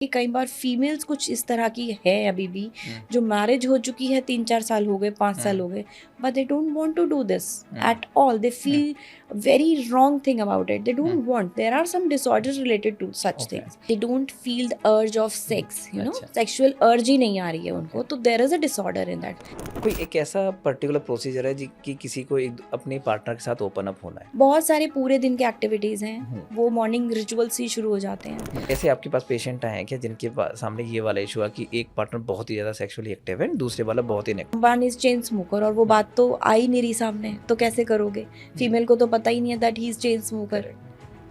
कि कई बार फीमेल्स कुछ इस तरह की है अभी भी जो मैरिज हो चुकी है 3-4 साल हो गए 5 साल हो गए but they don't want to do this at all they feel very wrong thing about it they don't want there are some disorders related to such things they don't feel the urge of sex you know sexual urge ही नहीं आ रही है उनको तो there is a disorder in that कोई एक ऐसा particular procedure है कि किसी को अपने पार्टनर के साथ ओपन अप होना है? बहुत सारे पूरे दिन के एक्टिविटीज हैं वो मॉर्निंग रिचुअल्स ही शुरू हो जाते हैं। ऐसे आपके पास पेशेंट आए हैं क्या जिनके सामने ये वाला इशू है कि एक पार्टनर बहुत ही ज्यादा सेक्सुअली एक्टिव है, दूसरे वाला बहुत ही inactive? One is chain smoker और वो बात तो आ ही नहीं रही सामने तो कैसे करोगे? फीमेल को तो पता ही नहीं है that he is chain smoker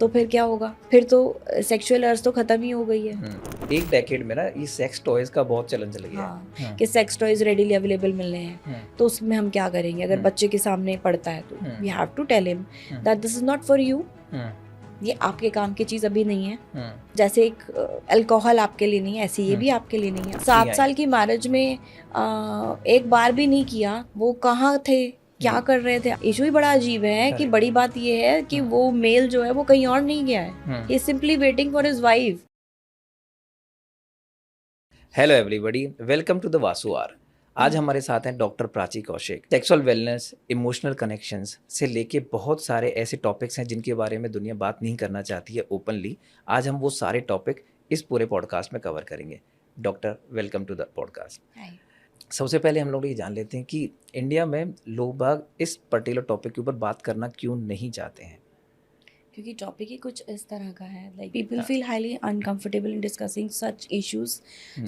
तो फिर क्या होगा? फिर तो सेक्सुअल अर्ज तो खत्म ही हो गई है। एक डेकेड में ना ये सेक्स टॉयज का बहुत चलन चल गया है कि सेक्स टॉयज रेडीली अवेलेबल मिल रहे हैं तो उसमें हम क्या करेंगे? अगर बच्चे के सामने पड़ता है तो we have to tell him that this is not for you, ये आपके काम की चीज अभी नहीं है। जैसे एक अल्कोहल आपके लिए नहीं है ऐसे ये भी आपके लिए नहीं है। 7 साल की मैरिज में एक बार भी नहीं किया, वो कहाँ थे, क्या कर रहे थे? इशू ही बड़ा अजीब है कि बड़ी बात ये है कि वो मेल जो है वो कहीं और नहीं गया है, he is simply waiting for his wife. Hello everybody, welcome to the Vasu R. आज हमारे साथ हैं doctor Prachi Kaushik. Sexual wellness, emotional connections से लेके बहुत सारे ऐसे टॉपिक्स हैं जिनके बारे में दुनिया बात नहीं करना चाहती है ओपनली। आज हम वो सारे टॉपिक इस पूरे पॉडकास्ट में कवर करेंगे। Doctor, welcome to the podcast. सबसे पहले हम लोग ये जान लेते हैं कि इंडिया में लोग बाग इस पर्टिकुलर टॉपिक के ऊपर बात करना क्यों नहीं चाहते हैं? क्योंकि टॉपिक ही कुछ इस तरह का है like people feel highly uncomfortable in discussing such issues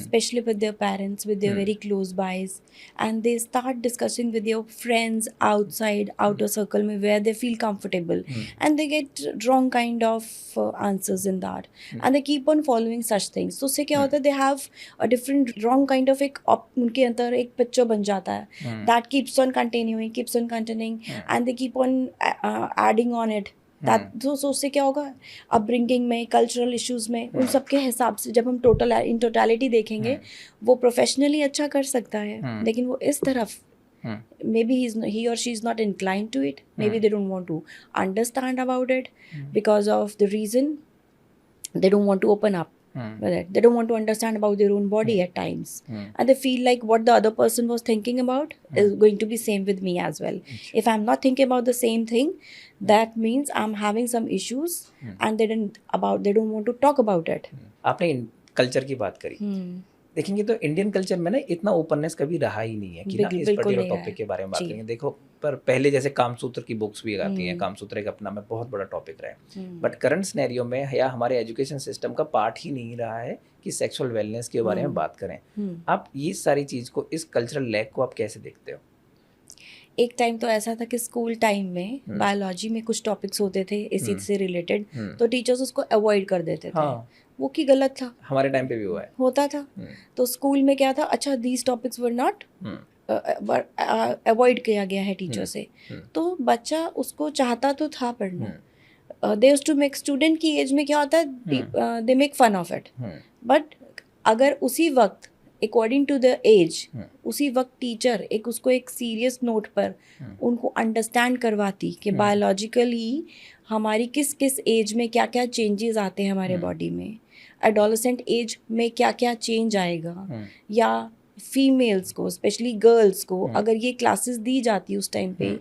specially with their parents, with their very close buys and they start discussing with your friends outside outer circle में where they feel comfortable and they get wrong kind of answers in that and they keep on following such things. तो उससे क्या होता है, they have a different wrong kind of एक उनके अंदर एक पिक्चर बन जाता है that keeps on continuing and they keep on adding on it. तो उससे क्या होगा, अपब्रिंगिंग में, कल्चरल इश्यूज में, उन सब के हिसाब से जब हम टोटलिटी देखेंगे वो प्रोफेशनली अच्छा कर सकता है लेकिन वो इस तरफ maybe he or she is not inclined to it, maybe they don't want to understand about it because of the reason they don't want to open up with it. They don't want to understand about their own body at times and they feel like what the other person was thinking about is going to be same with me as well. If I'm not thinking about the same thing, that means I'm having some issues and they don't want to talk about it. आपने culture की बात करी, देखेंगे तो Indian culture में ना इतना openness कभी रहा ही नहीं है कि ना इस पर्टिकुलर टॉपिक के बारे में बात करेंगे। देखो, पर पहले जैसे कामसूत्र की बुक्स भी आती हैं, कामसूत्र एक अपना में बहुत बड़ा टॉपिक रहा है, बट करंट सिनेरियो में या हमारे एजुकेशन सिस्टम का पार्ट ही नहीं रहा है कि सेक्सुअल वेलनेस के बारे में बात करें। आप ये सारी चीज़ को, इस कल्चरल लैग को आप कैसे देखते हो? एक टाइम तो ऐसा था कि स्कूल टाइम में बायोलॉजी में कुछ टॉपिक्स होते थे इसी से रिलेटेड तो टीचर्स उसको अवॉइड कर देते थे। वो की गलत था, हमारे टाइम पे भी हुआ है, होता था। तो स्कूल में क्या था, अच्छा these topics were not avoid किया गया है टीचर से, तो बच्चा उसको चाहता तो था पढ़ना। They used to make, student की एज में क्या होता है, they make fun of it, but अगर उसी वक्त अकॉर्डिंग टू द एज उसी वक्त टीचर उसको एक सीरियस नोट पर उनको अंडरस्टैंड करवाती कि बायोलॉजिकली हमारी किस किस एज में क्या क्या चेंजेस आते हैं हमारे बॉडी में, एडोलेसेंट एज में क्या क्या चेंज आएगा, या फीमेल्स को स्पेशली गर्ल्स को अगर ये क्लासेस दी जाती उस टाइम पे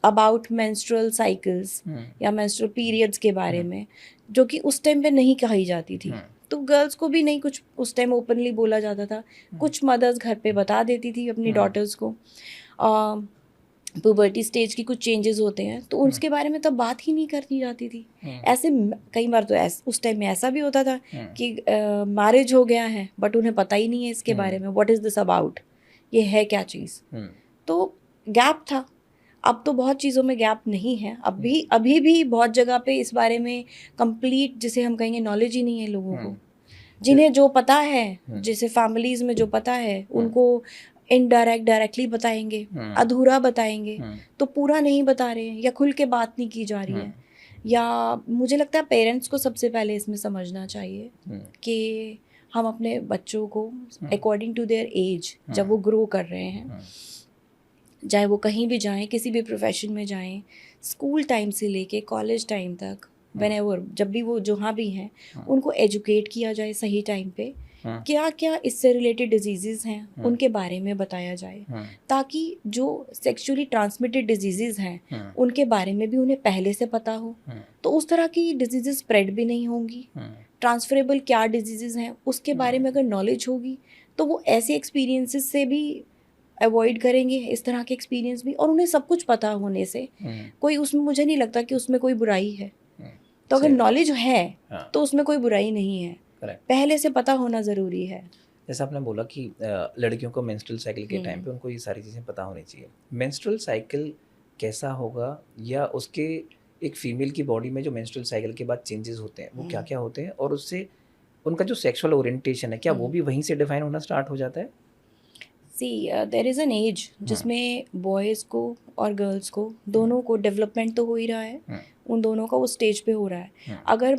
अबाउट मेंस्ट्रुअल साइकिल्स या मेंस्ट्रुअल पीरियड्स के बारे में, जो कि उस टाइम पे नहीं कही जाती थी, तो गर्ल्स को भी नहीं कुछ उस टाइम ओपनली बोला जाता था। कुछ मदर्स घर पे बता देती थी अपनी डॉटर्स को पुबर्टी स्टेज की कुछ चेंजेस होते हैं तो उसके बारे में तो बात ही नहीं करनी जाती थी। ऐसे कई बार तो उस टाइम में ऐसा भी होता था कि मैरिज हो गया है बट उन्हें पता ही नहीं है इसके बारे में, व्हाट इज़ दिस अबाउट, ये है क्या चीज़। तो गैप था। अब तो बहुत चीज़ों में गैप नहीं है, अभी भी बहुत जगह पे इस बारे में कंप्लीट जिसे हम कहेंगे नॉलेज ही नहीं है लोगों को। जिन्हें जो पता है, जैसे फैमिलीज में जो पता है उनको डायरेक्टली बताएंगे, अधूरा बताएंगे, तो पूरा नहीं बता रहे हैं या खुल के बात नहीं की जा रही है। या मुझे लगता है पेरेंट्स को सबसे पहले इसमें समझना चाहिए कि हम अपने बच्चों को अकॉर्डिंग टू देयर एज जब वो ग्रो कर रहे हैं, चाहे वो कहीं भी जाएं, किसी भी प्रोफेशन में जाएं, स्कूल टाइम से लेके कॉलेज टाइम तक व्हेनेवर, जब भी वो जहाँ भी हैं, उनको एजुकेट किया जाए सही टाइम पे, हाँ, क्या क्या इससे रिलेटेड डिजीजेज हैं उनके बारे में बताया जाए, हाँ, ताकि जो सेक्सुअली ट्रांसमिटेड डिजीजेज हैं हाँ, उनके बारे में भी उन्हें पहले से पता हो, हाँ, तो उस तरह की डिजीजेज स्प्रेड भी नहीं होंगी। हाँ, ट्रांसफरेबल क्या डिजीजेज हैं उसके बारे में अगर नॉलेज होगी तो वो ऐसे एक्सपीरियंसेस से भी अवॉइड करेंगे, इस तरह के एक्सपीरियंस भी, और उन्हें सब कुछ पता होने से हाँ, कोई उसमें, मुझे नहीं लगता कि उसमें कोई बुराई है। हाँ, तो अगर सही, नॉलेज है हाँ, तो उसमें कोई बुराई नहीं है, करेक्ट। पहले से पता होना ज़रूरी है। जैसे आपने बोला कि लड़कियों को मेंस्ट्रुअल साइकिल के टाइम पे उनको ये सारी चीज़ें पता होनी चाहिए। मेंस्ट्रुअल साइकिल कैसा होगा, या उसके एक फीमेल की बॉडी में जो मेंस्ट्रुअल साइकिल के बाद चेंजेस होते हैं वो क्या-क्या होते हैं, और उससे उनका जो सेक्सुअल ओरिएंटेशन है क्या वो भी वहीं से डिफाइन होना स्टार्ट हो जाता है? सी देर इज़ एन एज जिसमें बॉयज़ को और गर्ल्स को दोनों को डेवलपमेंट तो हो ही रहा है, हाँ, उन दोनों का उस स्टेज पे हो रहा है। हाँ, अगर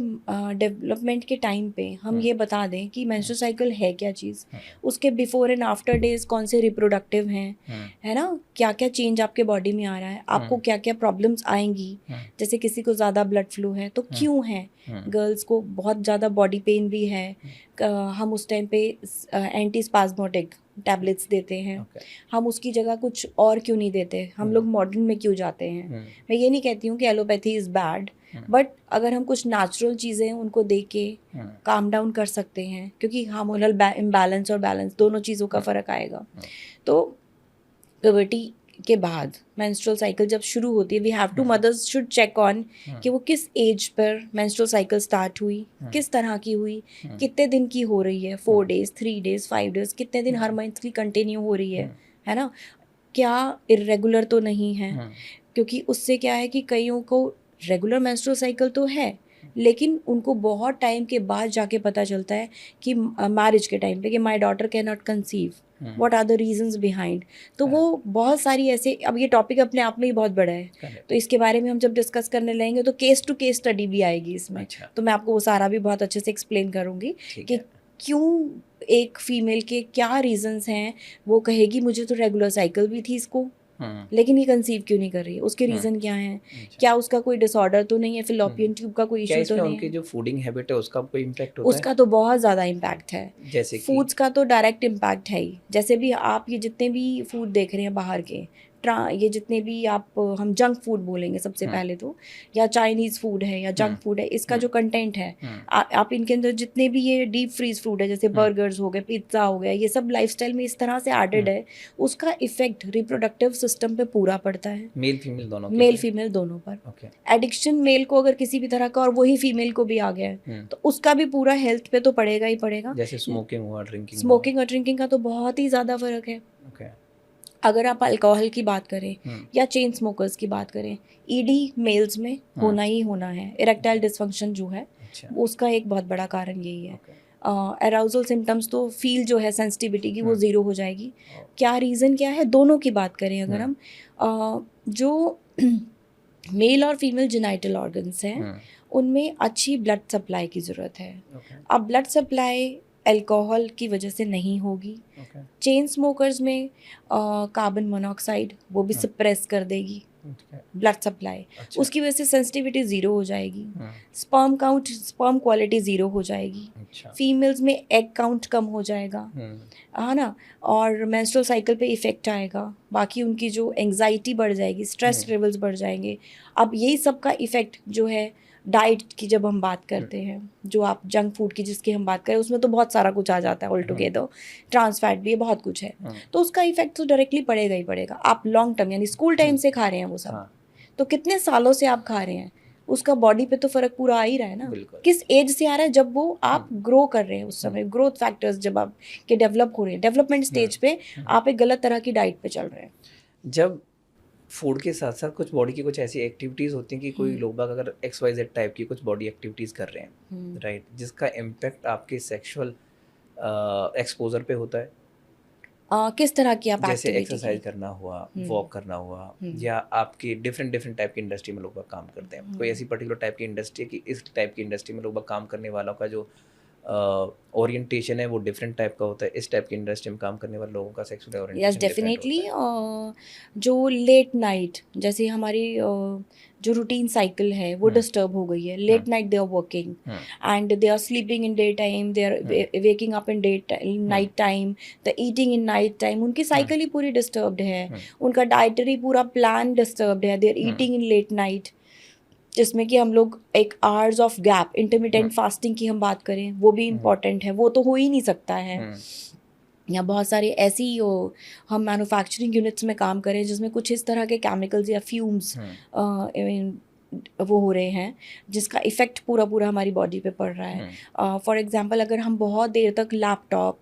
डेवलपमेंट के टाइम पे हम ये बता दें कि मेंस्ट्रुअल साइकिल है क्या चीज़, हाँ, उसके बिफोर एंड आफ्टर डेज कौन से रिप्रोडक्टिव हैं, हाँ, है ना, क्या क्या चेंज आपके बॉडी में आ रहा है, आपको क्या क्या प्रॉब्लम्स आएंगी, हाँ, जैसे किसी को ज़्यादा ब्लड फ्लो है तो क्यों है, हाँ, गर्ल्स को बहुत ज़्यादा बॉडी पेन भी है, हम उस टाइम पे एंटी स्पाज्मोटिक टैबलेट्स देते हैं, ओके, हम उसकी जगह कुछ और क्यों नहीं देते, हम लोग मॉडर्न में क्यों जाते हैं। हाँ, मैं ये नहीं कहती हूँ कि एलोपैथी इज़ बैड, बट अगर हम कुछ नेचुरल चीज़ें उनको दे के हाँ, काम डाउन कर सकते हैं, क्योंकि हार्मोनल इम्बैलेंस और बैलेंस दोनों चीज़ों का फ़र्क आएगा। तो प्यूबर्टी के बाद मेंस्ट्रुअल साइकिल जब शुरू होती है, we have to, mothers should check on कि वो किस as per menstrual cycle start हुई, किस तरह की हुई, कितने दिन की हो रही है, 4 डेज, 3 डेज, 5 डेज, कितने दिन हर मंथ की कंटिन्यू हो रही है ना, क्या इरेगुलर तो नहीं है, क्योंकि उससे क्या है कि कईयों को रेगुलर मेंस्ट्रुअल साइकिल तो है लेकिन उनको बहुत टाइम के बाद जाके पता चलता है कि मैरिज के टाइम पे कि my daughter can not conceive, what are the reasons behind. तो वो बहुत सारी ऐसे, अब ये टॉपिक अपने आप में ही बहुत बड़ा है, तो इसके बारे में हम जब डिस्कस करने लगेंगे तो केस टू केस स्टडी भी आएगी इसमें। अच्छा, तो मैं आपको वो सारा भी बहुत अच्छे से एक्सप्लेन करूँगी ठीक कि है, क्यों एक फीमेल के क्या रीजंस हैं, वो कहेगी मुझे तो रेगुलर साइकिल भी थी इसको हाँ, लेकिन ये कंसीव क्यों नहीं कर रही है, उसके रीज़न क्या हैं, अच्छा। क्या उसका कोई डिसऑर्डर तो नहीं है, फिलोपियन ट्यूब का कोई क्या इशू तो इसमें नहीं उनकी है। जो फूडिंग हैबिट है उसका कोई इम्पैक्ट होता है? उसका तो बहुत ज़्यादा इम्पैक्ट है, जैसे कि फूड्स का तो डायरेक्ट इम्पैक्ट है ही। जैसे भी आप ये जितने भी फूड देख रहे हैं बाहर के, ये जितने भी आप, हम जंक फूड बोलेंगे सबसे पहले तो, या चाइनीज़ फूड है या जंक फूड है, इसका जो कंटेंट है, आप इनके अंदर जितने भी ये डीप फ्रीज फूड है जैसे बर्गर्स हो गए, पिज्ज़ा हो गया, ये सब लाइफस्टाइल में इस तरह से एडेड है, उसका इफेक्ट रिप्रोडक्टिव सिस्टम पे पूरा पड़ता है, मेल फीमेल दोनों के मेल पे? फीमेल दोनों पर। ओके, एडिक्शन मेल को अगर किसी भी तरह का और वही फीमेल को भी आ गया है तो उसका भी पूरा हेल्थ पे तो पड़ेगा ही पड़ेगा। जैसे स्मोकिंग हुआ, ड्रिंकिंग हुआ। स्मोकिंग और ड्रिंकिंग का तो बहुत ही ज़्यादा फर्क है। ओके, अगर आप अल्कोहल की बात करें या चेन स्मोकर्स की बात करें, ईडी मेल्स में होना ही होना है, इरेक्टाइल डिसफंक्शन जो है अच्छा, उसका एक बहुत बड़ा कारण यही है। ओके, अराउजल सिम्टम्स तो फील जो है सेंसिटिविटी की वो ज़ीरो हो जाएगी। ओ, क्या रीज़न क्या है, दोनों की बात करें अगर हम, जो मेल और फीमेल जेनाइटल ऑर्गन्स हैं उनमें अच्छी ब्लड सप्लाई की ज़रूरत है। ओके, अब ब्लड सप्लाई अल्कोहल की वजह से नहीं होगी, ओके, चेन स्मोकर्स में कार्बन मोनोऑक्साइड वो भी सप्रेस कर देगी ओके, ब्लड सप्लाई, अच्छा, उसकी वजह से सेंसिटिविटी ज़ीरो हो जाएगी, हाँ, sperm count, sperm quality zero हो जाएगी, अच्छा, फीमेल्स में एग काउंट कम हो जाएगा, है ना, और मेंस्ट्रुअल साइकिल पे इफ़ेक्ट आएगा, बाकी उनकी जो एंग्जाइटी बढ़ जाएगी, स्ट्रेस लेवल्स बढ़ जाएंगे। अब यही सब का इफ़ेक्ट जो है डाइट की जब हम बात करते हैं, जो आप जंक फूड की जिसकी हम बात करें उसमें तो बहुत सारा कुछ आ जाता है ऑल टुगेदर, ट्रांस फैट भी है, बहुत कुछ है, तो उसका इफेक्ट तो डायरेक्टली पड़ेगा ही पड़ेगा। आप लॉन्ग टर्म यानी स्कूल टाइम से खा रहे हैं वो सब, हाँ, तो कितने सालों से आप खा रहे हैं, उसका बॉडी पे तो फर्क पूरा आ ही रहा है ना। बिल्कुल, किस एज से आ रहा है, जब वो आप ग्रो कर रहे हैं उस समय, ग्रोथ फैक्टर्स जब आप के डेवलप हो रहे हैं, डेवलपमेंट स्टेज पे आप एक गलत तरह की डाइट पे चल रहे हैं। जब फूड के साथ साथ कुछ बॉडी की कुछ ऐसी एक्टिविटीज़ होती हैं कि कोई लोग बाग अगर XYZ टाइप की कुछ बॉडी एक्टिविटीज़ कर रहे हैं, राइट, जिसका इम्पैक्ट आपके सेक्सुअल एक्सपोजर पे होता है, किस तरह की आप जैसे एक्टिविटी एक्सरसाइज करना हुआ, वॉक करना हुआ, या आपकी डिफरेंट डिफरेंट टाइप की इंडस्ट्री में लोग बाग काम करते हैं, कोई ऐसी पर्टिकुलर टाइप की इंडस्ट्री है कि इस टाइप की इंडस्ट्री में लोग बाग काम करने वालों का जो ओरिएंटेशन है वो डिफरेंट टाइप का होता है, इस टाइप की इंडस्ट्री में काम करने वाले लोगों का sexual yes orientation different definitely होता है। जो लेट नाइट जैसे हमारी जो रूटीन साइकिल है वो डिस्टर्ब हो गई है. Late night they are working and they are sleeping in day time, they are waking up in night time, the eating in night time. उनकी साइकिल ही पूरी डिस्टर्ब्ड है. उनका डाइटरी पूरा प्लान डिस्टर्ब्ड है. They are eating in late night, जिसमें कि हम लोग एक hours of gap, intermittent fasting की हम बात करें वो भी इम्पॉर्टेंट है. वो तो हो ही नहीं सकता है. या बहुत सारी ऐसी हम मैन्युफैक्चरिंग यूनिट्स में काम करें जिसमें कुछ इस तरह के केमिकल्स या फ्यूम्स वो हो रहे हैं जिसका इफ़ेक्ट पूरा पूरा हमारी बॉडी पे पड़ रहा है. फॉर एग्जांपल अगर हम बहुत देर तक लैपटॉप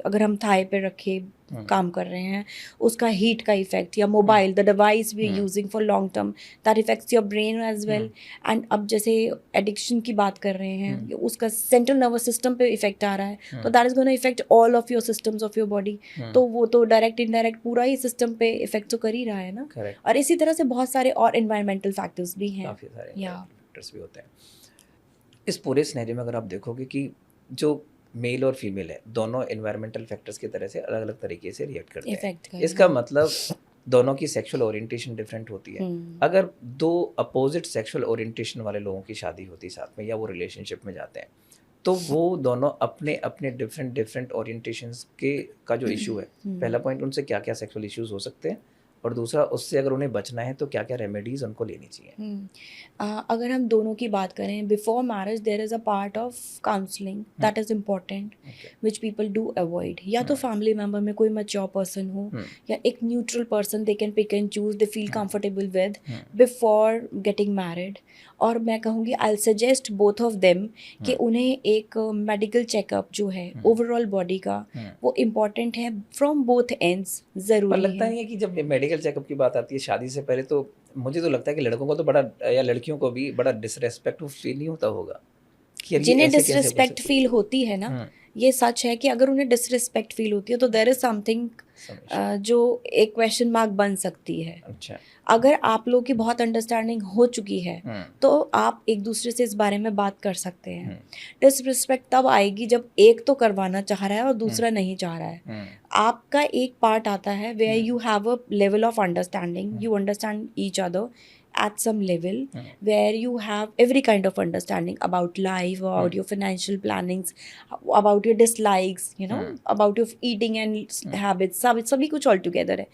अगर हम थाई पे रखे काम कर रहे हैं, उसका हीट का इफेक्ट, या mobile the device we are using for long term, that effects your brain as well. And अब जैसे एडिक्शन की बात कर रहे हैं, उसका सेंट्रल नर्वस सिस्टम पे इफेक्ट आ रहा है, तो that is gonna effect all of your systems of your body. तो वो तो डायरेक्ट इनडायरेक्ट पूरा ही सिस्टम पे इफेक्ट तो कर ही रहा है ना. और इसी तरह से बहुत सारे और एनवायरमेंटल फैक्टर्स भी हैं. काफ़ी सारे फैक्टर्स भी होते हैं. इस पूरे सिनेरियो में अगर आप देखोगे कि जो मेल और फीमेल है दोनों एनवायरमेंटल फैक्टर्स की तरह से अलग अलग तरीके से रिएक्ट करते हैं. इसका मतलब दोनों की सेक्सुअल ओरिएंटेशन डिफरेंट होती है. अगर दो अपोजिट सेक्सुअल ओरिएंटेशन वाले लोगों की शादी होती है साथ में या वो रिलेशनशिप में जाते हैं, तो वो दोनों अपने अपने डिफरेंट ओरिएंटेशंस के का जो इशू है, पहला पॉइंट उनसे क्या क्या सेक्सुअल इश्यूज हो सकते हैं, और दूसरा उससे अगर उन्हें बचना है तो क्या क्या रेमेडीज उनको लेनी चाहिए. अगर हम दोनों की बात करें, before marriage there is a part of counselling that is important which people do avoid. या तो फैमिली मेम्बर में कोई मैच्योर पर्सन हो या एक neutral person they can pick and choose, they feel comfortable with before getting married. और मैं कहूँगी I suggest both of them कि उन्हें एक मेडिकल चेकअप जो है ओवरऑल बॉडी का वो इम्पॉर्टेंट है फ्रॉम बोथ एंड्स. ज़रूरी पर लगता नहीं है कि जब मेडिकल चेकअप की बात आती है शादी से पहले, तो मुझे तो लगता है कि लड़कों को तो बड़ा, या लड़कियों को भी बड़ा डिसरेस्पेक्ट फील नहीं होता होगा कि यार ये जिन्हें ऐसे कैसे हो डिसरिस्पेक्ट सकती फील होती है ना, ये सच है कि अगर उन्हें डिसरिस्पेक्ट फील होती है तो देयर इज समथिंग जो एक क्वेश्चन मार्क बन सकती है. अच्छा. अगर आप लोग की बहुत अंडरस्टैंडिंग हो चुकी है तो आप एक दूसरे से इस बारे में बात कर सकते हैं. डिसरिस्पेक्ट तब आएगी जब एक तो करवाना चाह रहा है और दूसरा नहीं चाह रहा है. आपका एक पार्ट आता है where you have a level of understanding, you understand each other at some level where you have every kind of understanding about life, about your financial plannings, about your dislikes, you know, about your eating and habits, सब सभी कुछ all together है.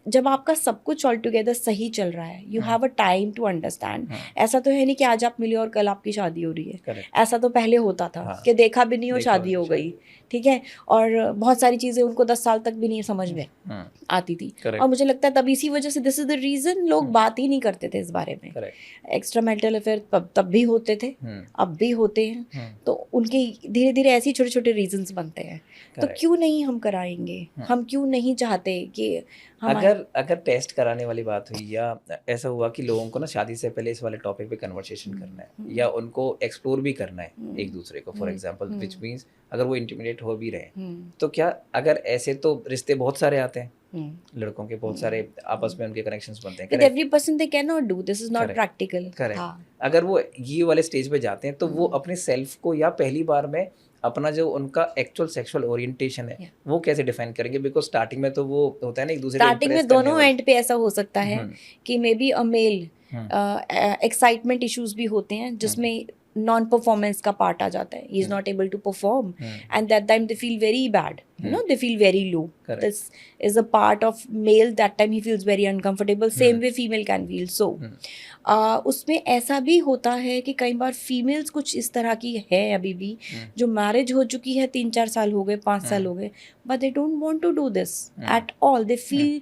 जब आपका सब कुछ all together सही चल रहा है, you have a time to understand. ऐसा तो है नहीं कि आज आप मिले और कल आपकी शादी हो रही है. Correct. ऐसा तो पहले होता था कि देखा भी नहीं और शादी हो गई. ठीक है. और बहुत सारी चीज़ें उनको 10 साल तक भी नहीं समझ में आती थी. और मुझे लगता है तब इसी वजह से दिस इज द रीज़न लोग बात ही नहीं करते थे इस बारे में. एक्स्ट्रा मैरिटल अफेयर तब भी होते थे, अब भी होते हैं. तो उनके धीरे धीरे ऐसे छोटे छोटे रीजंस बनते हैं. तो क्यों नहीं हम कराएंगे? हम क्यों नहीं चाहते कि अगर टेस्ट कराने वाली बात हुई, या ऐसा हुआ कि लोगों को ना शादी से पहले इस वाले टॉपिक पे कन्वर्सेशन करना है या उनको एक्सप्लोर भी करना है एक दूसरे को, फॉर एग्जांपल विच मींस अगर वो इंटिमिडेट हो भी रहे, तो क्या अगर ऐसे तो रिश्ते बहुत सारे आते हैं, लड़कों के बहुत सारे आपस में उनके कनेक्शंस बनते हैं. With every person they cannot do, this is not practical. Correct. अगर वो ये वाले स्टेज पे जाते हैं तो वो अपने सेल्फ को या पहली बार में अपना जो उनका एक्चुअल सेक्सुअल ओरिएंटेशन है वो कैसे डिफाइन करेंगे? बिकॉज स्टार्टिंग में तो वो होता है ना एक दूसरे स्टार्टिंग में दोनों एंड पे ऐसा हो सकता है कि maybe a male excitement issues भी होते हैं जिसमें नॉन परफॉर्मेंस का पार्ट आ जाता है. He is not able to perform and that time they feel very bad, you know, they feel very low. This is a part of male, that time he feels very uncomfortable. Same way female can feel. So उसमें ऐसा भी होता है कि कई बार females कुछ इस तरह की है अभी भी जो मैरिज हो चुकी है, 3-4 साल हो गए, 5 साल हो गए, but they don't want to do this at all. They feel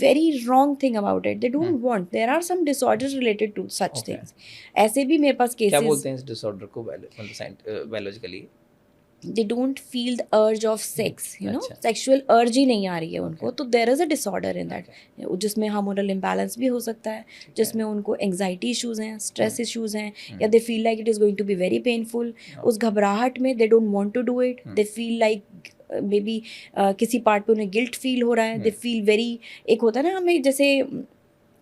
very wrong thing about it. They don't want. There are some disorders related to such things. ऐसे भी मेरे पास cases. क्या बोलते हैं इस डिसऑर्डर को biologically? They don't feel the urge of sex, you know, sexual urge ही नहीं आ रही है उनको. तो there is a disorder in that, जिसमें हार्मोनल imbalance भी हो सकता है, जिसमें उनको anxiety issues हैं, stress issues हैं, या they feel like it is going to be very painful. उस घबराहट में they don't want to do it. They feel like maybe किसी पार्ट पे उन्हें गिल्ट फील हो रहा है. They feel very, एक होता है ना हमें जैसे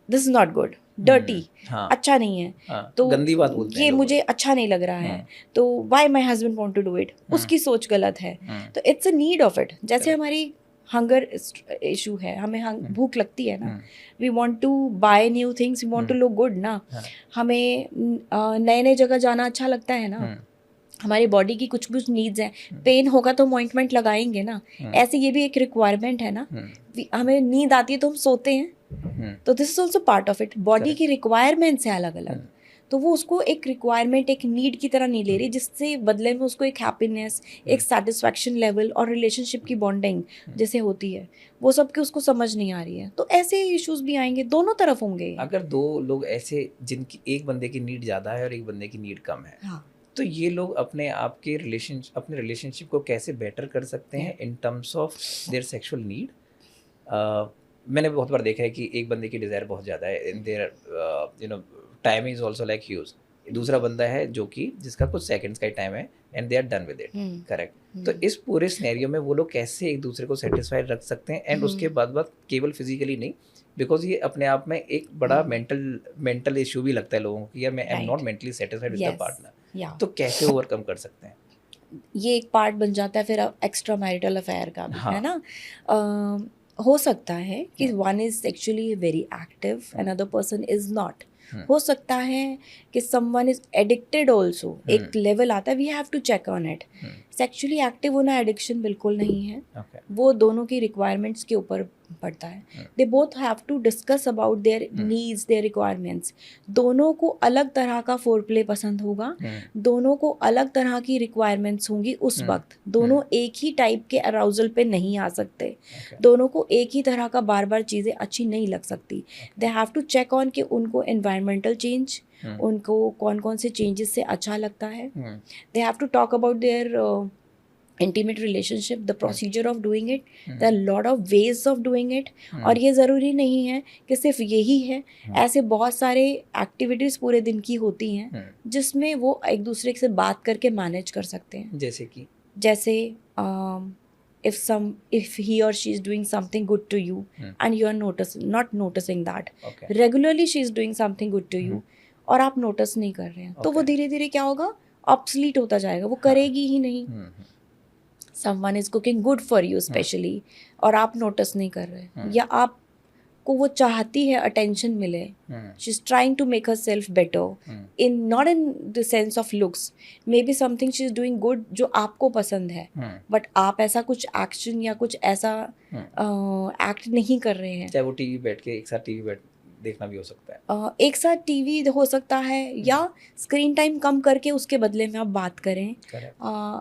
this is not good. Dirty, हाँ अच्छा नहीं है, हाँ, तो गंदी बात बोलते हैं ये लोग। मुझे अच्छा नहीं लग रहा है, तो why my husband want to do it, उसकी सोच गलत है। तो it's a need of it. जैसे हमारी हंगर इशू है, हमें भूख लगती है ना, we want to buy new things, we want to look good ना, हमें नए नए जगह जाना अच्छा लगता है ना, हमारी बॉडी की कुछ कुछ नीड्स हैं, पेन होगा तो हम ऑइंटमेंट लगाएंगे ना, ऐसे ये भी एक रिक्वायरमेंट है ना, हमें नींद आती है तो हम सोते हैं, तो this is also part of it. Body की रिक्वायरमेंट्स है अलग अलग, तो वो उसको एक रिक्वायरमेंट, एक नीड की तरह नहीं ले रही, जिससे बदले में उसको एक हैप्पीनेस, एक सेटिस्फैक्शन लेवल और रिलेशनशिप की बॉन्डिंग जैसे होती है, वो सब की उसको समझ नहीं आ रही है। तो ऐसे इश्यूज भी आएंगे, दोनों तरफ होंगे। अगर दो लोग ऐसे जिनकी एक बंदे की नीड ज़्यादा है और एक बंदे की नीड कम है, हाँ, तो ये लोग अपने आप के अपने रिलेशनशिप को कैसे बेटर कर सकते हैं in terms of their sexual need? मैंने बहुत बार देखा है कि एक बंदे की डिज़ायर बहुत ज़्यादा है, in there you know time is also like huge. दूसरा बंदा है जो कि जिसका कुछ सेकंड्स का ही टाइम है and they are done with it, correct. तो इस पूरे सिनेरियो में वो लोग कैसे एक दूसरे को सेटिस्फाइड रख सकते हैं, एंड उसके बाद केवल फिजिकली नहीं, बिकॉज ये अपने आप में एक बड़ा मेंटल इशू भी लगता है लोगों को कि यार मैं am not mentally satisfied with the partner, तो कैसे ओवरकम कर सकते हैं? ये एक पार्ट बन जाता है फिर एक्स्ट्रा मैरिटल अफेयर का भी, हाँ। है ना। हो सकता है कि one is actually very active, another person is not. हो सकता है कि समवन इज एडिक्टेड ऑल्सो, एक लेवल आता है, we have to check on it. Sexually active होना एडिक्शन बिल्कुल नहीं है, वो दोनों की रिक्वायरमेंट्स के ऊपर पड़ता है। They both have to discuss about their needs, their requirements. दोनों को अलग तरह का फोर प्ले पसंद होगा, दोनों को अलग तरह की रिक्वायरमेंट्स होंगी उस वक्त, दोनों एक ही टाइप के अराउजल पे नहीं आ सकते, दोनों को एक ही तरह का बार बार चीज़ें अच्छी नहीं लग सकती। They have to check on कि उनको एनवायरमेंटल चेंज, उनको कौन कौन से चेंजेस से अच्छा लगता है। They have to talk about their intimate relationship, the procedure of doing it, there are lot of ways of doing it, और ये ज़रूरी नहीं है कि सिर्फ यही है, ऐसे बहुत सारे एक्टिविटीज़ पूरे दिन की होती हैं जिसमें वो एक दूसरे से बात करके मैनेज कर सकते हैं। जैसे if he or she is doing something good to you and you are not noticing that, regularly she is doing something good to you और आप नोटिस नहीं कर रहे हैं, तो वो धीरे धीरे क्या होगा, ऑब्सलीट होता जाएगा, वो करेगी ही नहीं। Someone is cooking good for you specially, और आप नोटिस नहीं कर रहे, या आपको वो चाहती है अटेंशन मिले, she is trying to make herself better, in not in the sense of looks, maybe something she is doing good जो आपको पसंद है, बट आप ऐसा कुछ एक्शन या कुछ ऐसा एक्ट नहीं कर रहे हैं। चाहे वो टीवी बैठ के एक साथ टीवी देखना भी हो सकता है, एक साथ टीवी हो सकता है, या स्क्रीन टाइम कम करके उसके बदले में आप बात करें,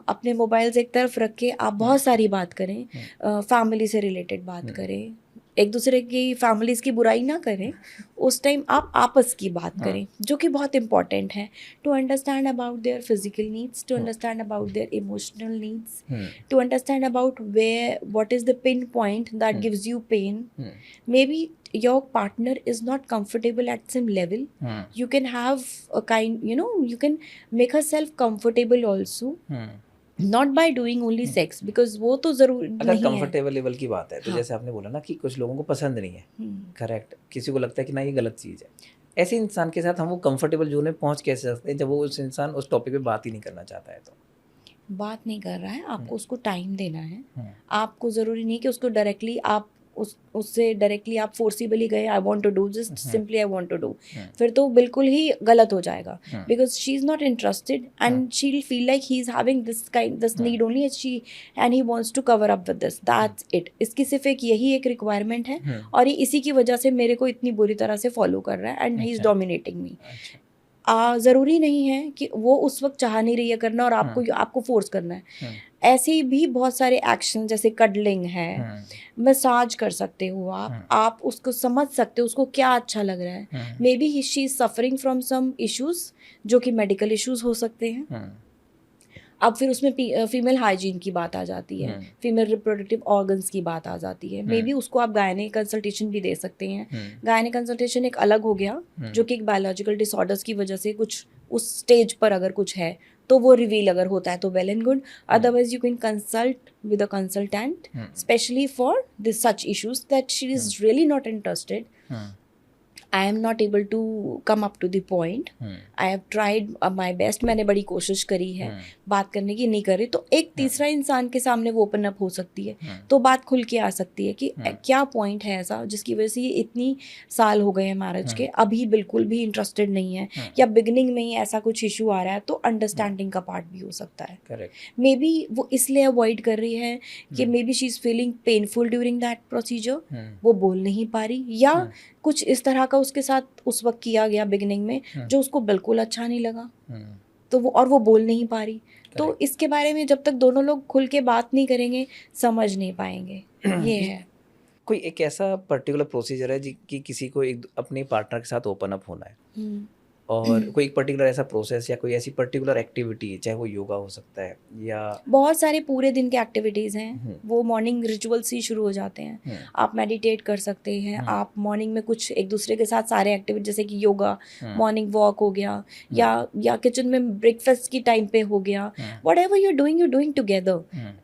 अपने मोबाइल्स एक तरफ रख के आप बहुत सारी बात करें, फैमिली से रिलेटेड बात करें, एक दूसरे की फैमिलीज़ की बुराई ना करें, उस टाइम आप आपस की बात करें, जो कि बहुत इंपॉर्टेंट है, to understand about their physical needs, to understand about their emotional needs, to understand about what is the pinpoint that gives you pain. Maybe your partner is not comfortable at same level, you can have a kind, you can make herself comfortable also, not by doing only sex, because वो तो जरूर अगर नहीं है। Comfortable level की बात है तो जैसे आपने बोला ना कि कुछ लोगों को पसंद नहीं है, करेक्ट, किसी को लगता है कि ना ये गलत चीज़ है, ऐसे इंसान के साथ हम वो कंफर्टेबल जोन में पहुंच कैसे सकते हैं जब वो उस इंसान उस टॉपिक पे बात ही नहीं करना चाहता है? तो बात नहीं कर रहा है, आपको उसको टाइम देना है, आपको ज़रूरी नहीं कि उसको डायरेक्टली आप उससे डायरेक्टली आप फोर्सिबली गए, I want to do, just simply I want to do, फिर तो बिल्कुल ही गलत हो जाएगा, because she is not interested and she will feel like he is having this need only and he wants to cover up with this, that's it. इसकी सिर्फ यही एक रिक्वायरमेंट है, और ये इसी की वजह से मेरे को इतनी बुरी तरह से फॉलो कर रहा है, एंड ही इज़ डोमिनेटिंग मी। ज़रूरी नहीं है कि वो उस वक्त चाह नहीं रही है करना और आपको फोर्स करना है। ऐसे भी बहुत सारे एक्शन, जैसे कडलिंग है, मसाज कर सकते हो आप उसको समझ सकते हो उसको क्या अच्छा लग रहा है। Maybe she is suffering from some issues जो कि मेडिकल इश्यूज हो सकते हैं। अब फिर उसमें फीमेल हाइजीन की बात आ जाती है, फीमेल रिप्रोडक्टिव ऑर्गन्स की बात आ जाती है। मे बी उसको आप गायने कंसल्टेशन भी दे सकते हैं। गायने कंसल्टेशन एक अलग हो गया, जो कि एक बायोलॉजिकल डिसऑर्डर्स की वजह से कुछ उस स्टेज पर अगर कुछ है तो वो रिवील अगर होता है तो well and good, otherwise you can consult with a consultant specially for this such issues that she is really not interested, I am not able to come up to the point, I have tried my best, मैंने बड़ी कोशिश करी है बात करने की, नहीं कर रही, तो एक तीसरा इंसान के सामने वो ओपन अप हो सकती है, तो बात खुल के आ सकती है कि क्या पॉइंट है ऐसा जिसकी वजह से ये इतनी साल हो गए हैं मैरिज के, अभी बिल्कुल भी इंटरेस्टेड नहीं है, या बिगिनिंग में ही ऐसा कुछ इशू आ रहा है, तो अंडरस्टैंडिंग का पार्ट भी हो सकता है. करेक्ट. मे बी वो इसलिए अवॉइड कर रही है कि maybe she is feeling painful during that procedure, वो बोल नहीं पा रही, या कुछ इस तरह का उसके साथ उस वक्त किया गया बिगिनिंग में जो उसको बिल्कुल अच्छा नहीं लगा, तो वो बोल नहीं पा रही. तो इसके बारे में जब तक दोनों लोग खुल के बात नहीं करेंगे समझ नहीं पाएंगे. ये है. कोई एक ऐसा पर्टिकुलर प्रोसीजर है कि किसी को एक अपने पार्टनर के साथ ओपन अप होना है, और कोई एक पर्टिकुलर ऐसा प्रोसेस या कोई ऐसी पर्टिकुलर एक्टिविटी, चाहे वो योगा हो सकता है या बहुत सारे पूरे दिन के एक्टिविटीज़ हैं, वो मॉर्निंग रिचुअल्स ही शुरू हो जाते हैं. आप मेडिटेट कर सकते हैं, आप मॉर्निंग में कुछ एक दूसरे के साथ सारे एक्टिविटी जैसे कि योगा, मॉर्निंग वॉक हो गया, या किचन में ब्रेकफास्ट की टाइम पे हो गया, what ever you doing together,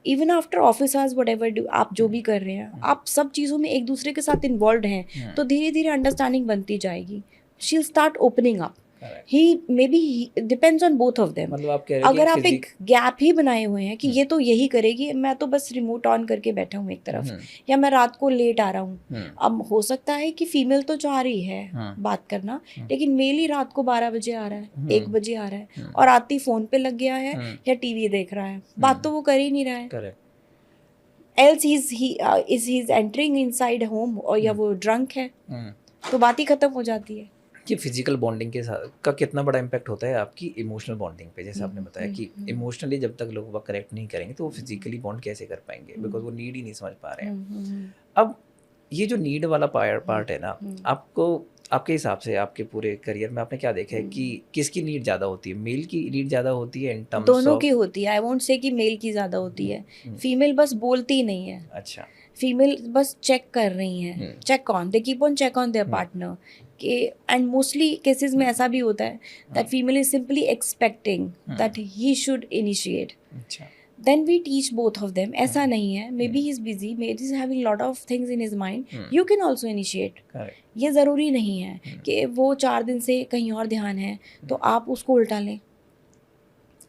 even after office hours, what ever आप जो भी कर रहे हैं, आप सब चीज़ों में एक दूसरे के साथ इन्वॉल्व हैं, तो धीरे धीरे अंडरस्टैंडिंग बनती जाएगी. She will start opening up. He may be depends on both of them. मतलब आप कह रहे हैं अगर आप एक गैप ही बनाए हुए हैं कि ये तो यही करेगी, मैं तो बस रिमोट ऑन करके बैठा हूँ एक तरफ, या मैं रात को लेट आ रहा हूँ, अब हो सकता है कि फीमेल तो चाह रही है बात करना, लेकिन मेल ही रात को 12 बजे आ रहा है, 1 बजे आ रहा है, और आती फोन पे लग गया है या टीवी देख रहा है, बात तो वो कर ही नहीं रहा है. Else he's entering inside home, और या वो ड्रंक है, तो बात ही खत्म हो जाती है. कि फिजिकल बॉन्डिंग के साथ का कितना बड़ा इम्पैक्ट होता है आपकी इमोशनल बॉन्डिंग पे, जैसे आपने बताया कि इमोशनली जब तक लोग वर्क करेक्ट नहीं करेंगे तो वो फिजिकली बॉन्ड कैसे कर पाएंगे, बिकॉज वो नीड ही नहीं समझ पा रहे हैं. अब ये जो नीड वाला पार्ट है ना, आपको आपके हिसाब से आपके पूरे करियर में आपने क्या देखा है कि किसकी नीड ज़्यादा होती है, मेल की नीड ज़्यादा होती है इन टर्म्स ऑफ? दोनों की होती है. आई वोंट से कि मेल की ज़्यादा होती है, फीमेल बस बोलती ही नहीं है. अच्छा. फीमेल बस चेक कर रही हैं, check on, they keep on check on their partner के, एंड मोस्टली केसेस में ऐसा भी होता है that female is simply expecting that he should initiate. Then we teach both of them. ऐसा नहीं है, maybe he is busy, maybe is having lot of things in his mind, you can also initiate. ये ज़रूरी नहीं है कि वो 4 दिन से कहीं और ध्यान है तो आप उसको उल्टा लें.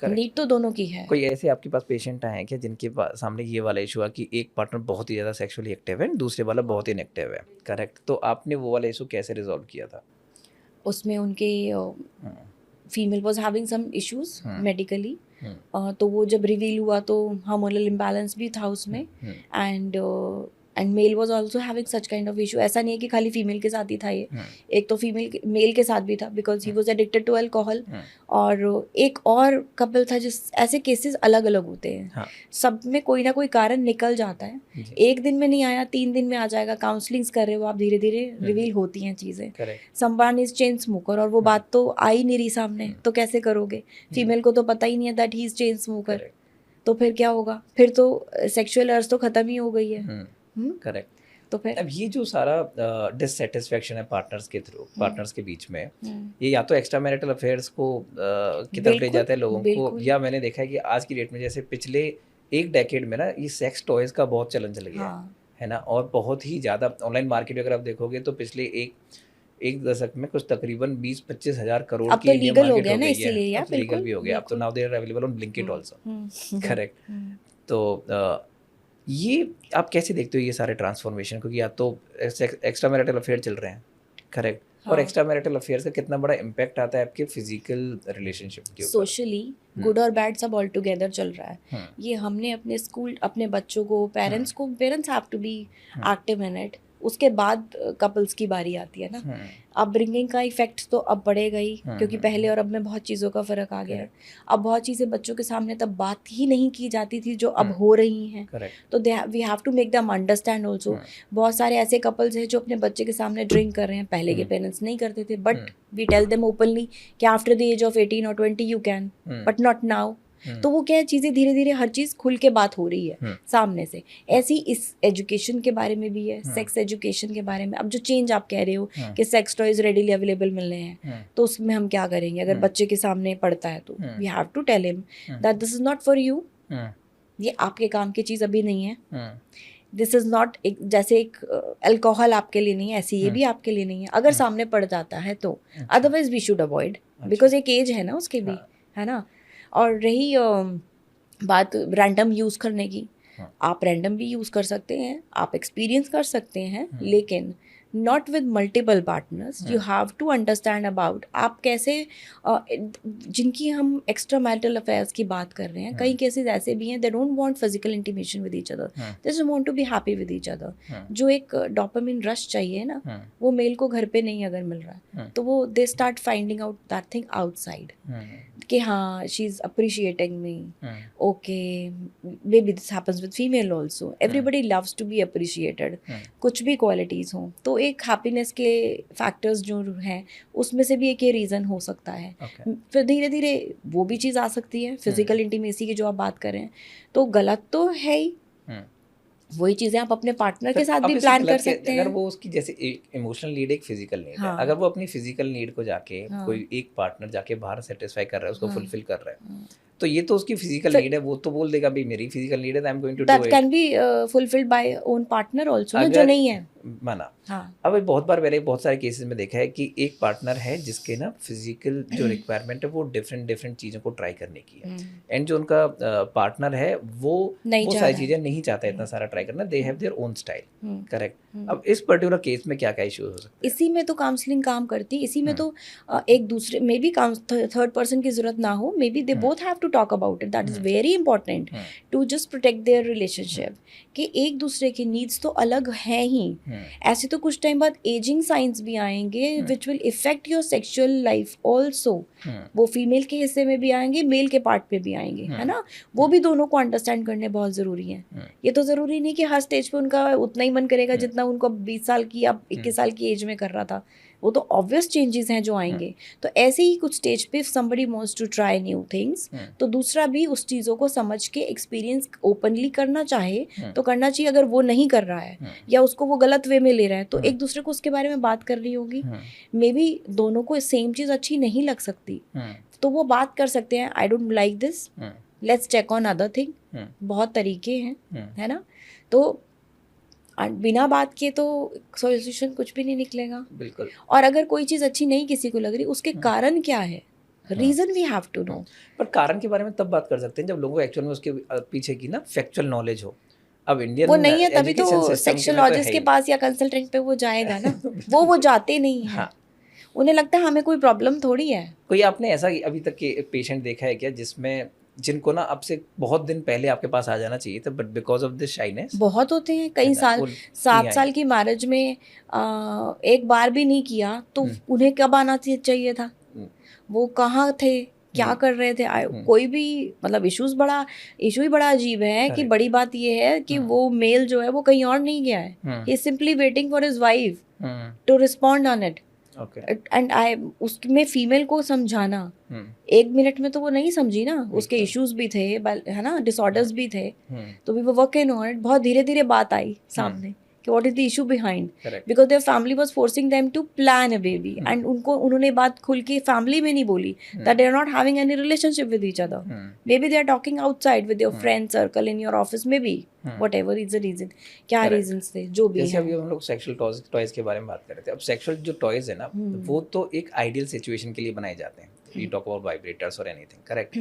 नीड तो दोनों की है. कोई ऐसे आपके पास पेशेंट आए हैं क्या जिनके सामने ये वाला इशू है कि एक पार्टनर बहुत ही ज़्यादा सेक्सुअली एक्टिव है, दूसरे वाला बहुत ही इनएक्टिव है, करेक्ट, तो आपने वो वाला इशू कैसे रिजॉल्व किया था? उसमें उनके female was having some issues medically, तो वो जब रिवील हुआ तो हार्मोनल इम्बैलेंस भी था उसमें, and male was also having such kind of issue. ऐसा नहीं है कि खाली फीमेल के साथ ही था ये, एक तो मेल के साथ भी था because he was addicted to alcohol, और एक और कपल था जिस ऐसे केसेस अलग अलग होते हैं. सब में कोई ना कोई कारण निकल जाता है, एक दिन में नहीं आया, 3 दिन में आ जाएगा. काउंसलिंग्स कर रहे हो आप, धीरे धीरे रिवील होती हैं चीज़ें. समवन इज चेन स्मोकर, और वो बात तो आ ही नहीं रही सामने, तो कैसे करोगे? फीमेल को तो पता ही नहीं है that he is chain smoker, तो फिर क्या होगा? फिर तो सेक्सुअल अर्ज तो खत्म ही हो गई है. करेक्ट. तो फिर अब ये जो सारा डिससेटिस्फैक्शन है पार्टनर्स के थ्रू, पार्टनर्स के बीच में, ये या तो एक्स्ट्रा मैरिटल अफेयर्स को की तरफ ले जाता है लोगों को, या मैंने देखा है कि आज की डेट में जैसे पिछले एक डेकेड में ना ये सेक्स टॉयज का बहुत चलन चल गया है ना, और बहुत ही ज़्यादा ऑनलाइन मार्केट अगर आप देखोगे तो पिछले एक दशक में कुछ तकरीबन 20-25 हज़ार करोड़ की इंडिया मार्केट हो गई है. इसीलिए अब लीगल भी हो गया, अब तो now they are available on Blinkit also, correct. तो ये आप कैसे देखते हो ये सारे ट्रांसफॉर्मेशन, क्योंकि या तो एक्स्ट्रा मैरिटल अफेयर चल रहे हैं, करेक्ट, और एक्स्ट्रा मैरिटल अफेयर्स का कितना बड़ा इम्पैक्ट आता है आपके फिजिकल रिलेशनशिप के ऊपर? सोशली गुड और बैड सब ऑल टुगेदर चल रहा है. ये हमने अपने स्कूल, अपने बच्चों को, parents have to be active in it. उसके बाद कपल्स की बारी आती है ना. अपब्रिंगिंग का इफेक्ट तो अब बढ़ेगा ही, क्योंकि पहले और अब में बहुत चीज़ों का फ़र्क आ गया है. अब बहुत चीज़ें बच्चों के सामने तब बात ही नहीं की जाती थी जो अब हो रही हैं, तो we have to make them understand also. बहुत सारे ऐसे कपल्स हैं जो अपने बच्चे के सामने ड्रिंक कर रहे हैं, पहले के पेरेंट्स नहीं करते थे, but we tell them openly कि आफ्टर द एज ऑफ 18 और 20 you can, but not now. तो वो क्या है, चीज़ें धीरे धीरे हर चीज़ खुल के बात हो रही है सामने से. ऐसी इस एजुकेशन के बारे में भी है, सेक्स एजुकेशन के बारे में. अब जो चेंज आप कह रहे हो कि सेक्स टॉयज रेडीली अवेलेबल मिल रहे हैं, तो उसमें हम क्या करेंगे? अगर बच्चे के सामने पड़ता है तो we have to tell him that this is not for you, ये आपके काम की चीज़ अभी नहीं है. दिस इज नॉट, जैसे एक अल्कोहल आपके लिए नहीं है, ऐसे ये भी आपके लिए नहीं है, अगर सामने पड़ जाता है तो otherwise we should avoid, because एक एज है ना उसकी भी, है ना। और रही बात रैंडम यूज़ करने की, आप रैंडम भी यूज़ कर सकते हैं, आप एक्सपीरियंस कर सकते हैं, लेकिन not with multiple partners. You have to understand about आप कैसे जिनकी हम एक्स्ट्रा मैरिटल अफेयर्स की बात कर रहे हैं, कई केसेस ऐसे भी हैं they don't want physical intimation with each other, they just want to be happy with each other. जो एक डोपामिन रश चाहिए ना, वो मेल को घर पे नहीं अगर मिल रहा है तो वो they start finding out that thing outside, कि हाँ she is appreciating me, okay maybe this happens with female also, everybody loves to be appreciated, कुछ भी क्वालिटीज़ हों, तो एक हैप्पीनेस के फैक्टर्स जो हैं उसमें से भी एक ये रीज़न हो सकता है। फिर धीरे धीरे वो भी चीज़ आ सकती है, फिजिकल इंटीमेसी की जो आप बात कर रहे हैं, तो गलत तो है ही, वही चीज़ें आप अपने पार्टनर के साथ भी प्लान कर सकते हैं। अगर वो उसकी जैसे एक इमोशनल नीड एक फिजिकल नीड है, अगर वो अपनी फिजिकल नीड को जाके कोई एक पार्टनर जाके बाहर सेटिस्फाई कर रहा है, उसको फुलफिल कर रहा है, तो ये तो उसकी फिजिकल नीड है, वो तो बोल देगा भाई मेरी फिजिकल नीड है, I am going to do it. That can be fulfilled by own partner also, जो नहीं है माना। अब बहुत बार मैंने बहुत सारे केसेस में देखा है कि एक पार्टनर है जिसके ना फिजिकल जो रिक्वायरमेंट है वो डिफरेंट चीज़ों को ट्राई करने की है, एंड जो उनका पार्टनर है वो सारी चीज़ें नहीं चाहता इतना सारा ट्राई करना, they have their own style, correct. अब इस पर्टिकुलर केस में क्या क्या इश्यूज हो सकते हैं? इसी में तो काउंसलिंग काम करती है, इसी में तो एक दूसरे मे बी थर्ड पर्सन की जरूरत ना हो, maybe they both have to talk about it, that is very important to just protect their relationship, कि एक दूसरे की नीड्स तो अलग हैं ही, ऐसे तो कुछ टाइम बाद एजिंग साइंस भी आएंगे which will effect your sexual life also, वो फीमेल के हिस्से में भी आएंगे, मेल के पार्ट पे भी आएंगे, है ना। वो भी दोनों को अंडरस्टैंड करने बहुत ज़रूरी है। ये तो ज़रूरी नहीं कि हर स्टेज पे उनका उतना ही मन करेगा जितना उनको 20 साल की या 21 साल की एज में कर रहा था, वो तो ऑब्वियस चेंजेस हैं जो आएंगे। तो ऐसे ही कुछ स्टेज पे somebody wants to try new things, तो दूसरा भी उस चीज़ों को समझ के एक्सपीरियंस ओपनली करना चाहे तो करना चाहिए। अगर वो नहीं कर रहा है या उसको वो गलत वे में ले रहा है, तो एक दूसरे को उसके बारे में बात करनी होगी। मे बी दोनों को सेम चीज़ अच्छी नहीं लग सकती, तो वो बात कर सकते हैं, I don't like this, let's check on other thing. बहुत तरीके हैं, है ना। तो बिना बात किए तो सॉल्यूशन कुछ भी नहीं निकलेगा, बिल्कुल। और अगर कोई चीज़ अच्छी नहीं किसी को लग रही, उसके कारण क्या है, reason we have to know. पर कारण के बारे में तब बात कर सकते हैं जब लोगों को एक्चुअल में उसके पीछे की ना फैक्चुअल नॉलेज हो। अब इंडियन वो नहीं है तभी तो सेक्सोलॉजिस्ट के पास या कंसल्टेंट पे वो जाएगा ना। वो जाते नहीं है। उन्हें लगता है हमें कोई प्रॉब्लम थोड़ी है। कोई आपने ऐसा अभी तक के पेशेंट देखा है क्या जिसमें जिनको ना अब से बहुत दिन पहले आपके पास आ जाना चाहिए था, but because of this shyness? बहुत होते हैं, कई साल, 7 साल की मैरिज में एक बार भी नहीं किया, तो उन्हें कब आना चाहिए था? वो कहाँ थे, क्या कर रहे थे? कोई भी मतलब इशू ही बड़ा अजीब है कि बड़ी बात ये है कि वो मेल जो है वो कहीं और नहीं गया है, he is simply waiting for his wife to respond on it. And उसमें फीमेल को समझाना 1 मिनट में तो वो नहीं समझी ना, उसके इश्यूज भी थे, है ना, डिसऑर्डर्स भी थे, तो we were working on it. बहुत धीरे धीरे बात आई सामने कि what is the issue behind, because their family was forcing them to plan a baby, and उन्होंने बात खुल के फैमिली में नहीं बोली that they are not having any relationship with each other, maybe they are talking outside with your friend circle, in your office, maybe whatever is the reason, क्या reasons थे जो भी है। जैसे अभी हम लोग सेक्सुअल टॉयज के बारे में बात कर रहे थे, अब सेक्सुअल जो टॉयज है ना, वो तो एक आइडियल सिचुएशन के लिए बनाए जाते हैं, वी टॉक अबाउट वाइब्रेटर्स और एनीथिंग, करेक्ट।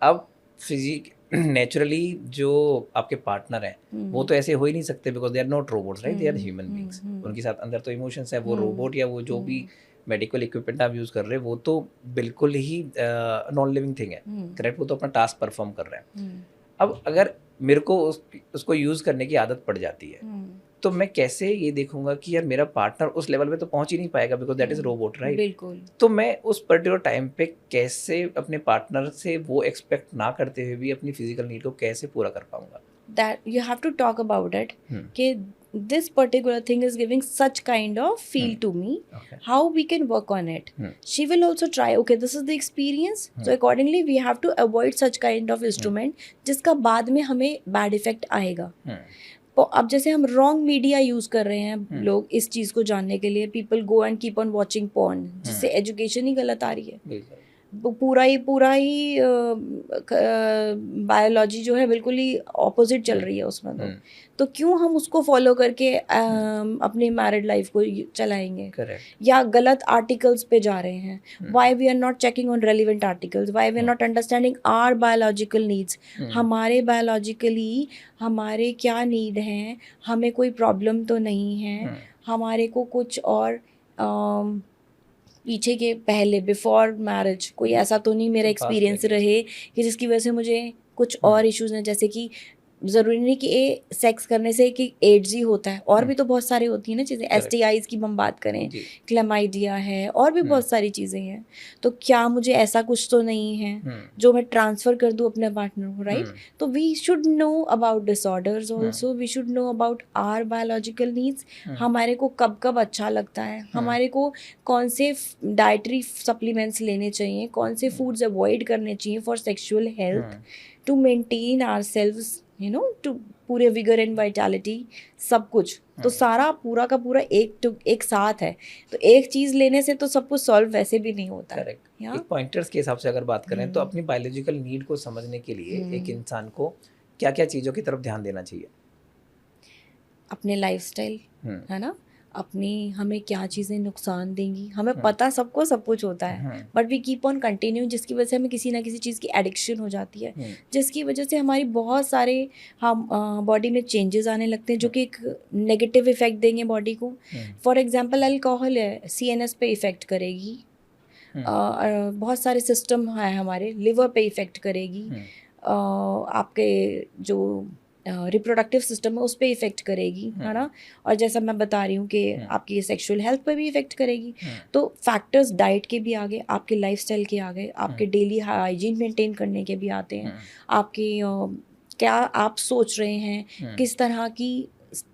अब फिजिक नेचुरली जो आपके पार्टनर हैं वो तो ऐसे हो ही नहीं सकते, because they are not robots, right, they are human beings, उनके साथ अंदर तो इमोशंस है। वो रोबोट या वो जो भी मेडिकल इक्विपमेंट आप यूज़ कर रहे हैं वो तो बिल्कुल ही नॉन लिविंग थिंग है, करेक्ट, वो तो अपना टास्क परफॉर्म कर रहे हैं। अब अगर मेरे को उसको यूज़ करने की आदत पड़ जाती है, तो मैं कैसे ये देखूंगा कि यार मेरा पार्टनर उस लेवल पे तो पहुंच ही नहीं पाएगा, because that is robot, right. बिल्कुल। तो मैं उस पर्टिकुलर टाइम पे कैसे अपने पार्टनर से वो एक्सपेक्ट ना करते हुए भी अपनी फिजिकल नीड को कैसे पूरा कर पाऊंगा? That you have to talk about it, कि this particular thing is giving such kind of feel to me, how we can work on it. She will also try, okay, this is the experience, so accordingly we have to avoid such kind of instrument जिसका बाद में हमें bad effect आएगा। अब जैसे हम wrong media use कर रहे हैं लोग इस चीज को जानने के लिए, people go and keep on watching porn, जिससे एजुकेशन ही गलत आ रही है। पूरा ही बायोलॉजी जो है बिल्कुल ही ऑपोजिट चल रही है उसमें। तो क्यों हम उसको फॉलो करके अपनी मैरिड लाइफ को चलाएंगे? करेक्ट। या गलत आर्टिकल्स पे जा रहे हैं। Why we are not checking on relevant articles, why we are not understanding our biological needs. हमारे बायोलॉजिकली हमारे क्या नीड हैं, हमें कोई प्रॉब्लम तो नहीं है, हमारे को कुछ और पीछे के पहले बिफोर मैरिज कोई ऐसा तो नहीं मेरा एक्सपीरियंस रहे कि जिसकी वजह से मुझे कुछ और इश्यूज हैं, जैसे कि ज़रूरी नहीं कि ये सेक्स करने से कि एड्स ही होता है, और भी तो बहुत सारी होती हैं ना चीज़ें। STIs की हम बात करें, क्लेमाइडिया है, और भी बहुत सारी चीज़ें हैं। तो क्या मुझे ऐसा कुछ तो नहीं है जो मैं ट्रांसफ़र कर दूँ अपने पार्टनर को, राइट? तो we should know about disorders also, we should know about our biological needs. हमारे को कब कब अच्छा लगता है, हमारे को कौन से डाइटरी सप्लीमेंट्स लेने चाहिए, कौन से फूड्स अवॉइड करने चाहिए for sexual health, to maintain ourselves, you know, to पूरे विगर एंड वाइटैलिटी, सब कुछ। तो सारा पूरा का पूरा एक साथ है। तो एक चीज़ लेने से तो सब कुछ सॉल्व वैसे भी नहीं होता। करेक्ट। एक पॉइंटर्स के हिसाब से अगर बात करें तो अपनी बायोलॉजिकल नीड को समझने के लिए एक इंसान को क्या क्या चीज़ों की तरफ ध्यान देना चाहिए? अपने लाइफस्टाइल, है ना, अपनी हमें क्या चीज़ें नुकसान देंगी, हमें पता सबको सब कुछ होता है, but we keep on continue, जिसकी वजह से हमें किसी ना किसी चीज़ की एडिक्शन हो जाती है, जिसकी वजह से हमारी बहुत सारे हम बॉडी में चेंजेस आने लगते हैं जो कि एक नेगेटिव इफेक्ट देंगे बॉडी को। फॉर एग्जांपल अल्कोहल है, CNS पे इफेक्ट करेगी, बहुत सारे सिस्टम है हमारे, लिवर पे इफेक्ट करेगी, आपके जो रिप्रोडक्टिव सिस्टम है उस पर इफ़ेक्ट करेगी, है ना, और जैसा मैं बता रही हूँ कि आपकी सेक्सुअल हेल्थ पर भी इफ़ेक्ट करेगी। तो फैक्टर्स डाइट के भी आ गए, आपके लाइफस्टाइल के आ गए, आपके डेली हाइजीन मेंटेन करने के भी आते हैं, आपके क्या आप सोच रहे हैं, किस तरह की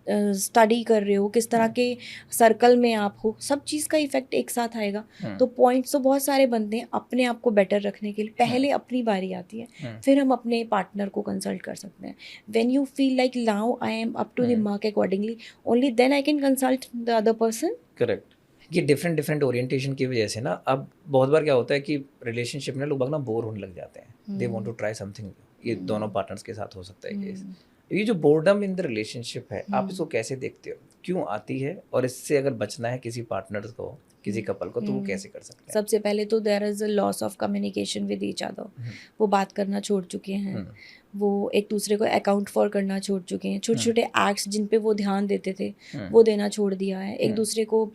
स्टडी कर रहे हो, किस तरह के सर्कल में आप हो, सब चीज़ का इफेक्ट एक साथ आएगा। तो पॉइंट्स तो बहुत सारे बनते हैं अपने आप को बेटर रखने के लिए। पहले अपनी बारी आती है, फिर हम अपने पार्टनर को कंसल्ट कर सकते हैं। When you feel like now I am up to the mark accordingly, only then I can consult the other person. Correct. ये डिफरेंट ओरिएंटेशन की वजह से ना अब बहुत बार क्या होता है कि रिलेशनशिप में लोग ना बोर होने लग जाते हैं, they want to try something. ये दोनों पार्टनर्स के साथ हो सकता है केस। ये जो बोर्डम इन द रिलेशनशिप है, आप इसको कैसे देखते हो, क्यों आती है, और इससे अगर बचना है किसी पार्टनर को, किसी कपल को, तो वो कैसे कर सकते हैं? सबसे पहले तो there is a loss of communication with each other. वो बात करना छोड़ चुके हैं, वो एक दूसरे को अकाउंट फॉर करना छोड़ चुके हैं, छोटे छोटे एक्ट्स जिन पे वो ध्यान देते थे वो देना छोड़ दिया है, एक दूसरे को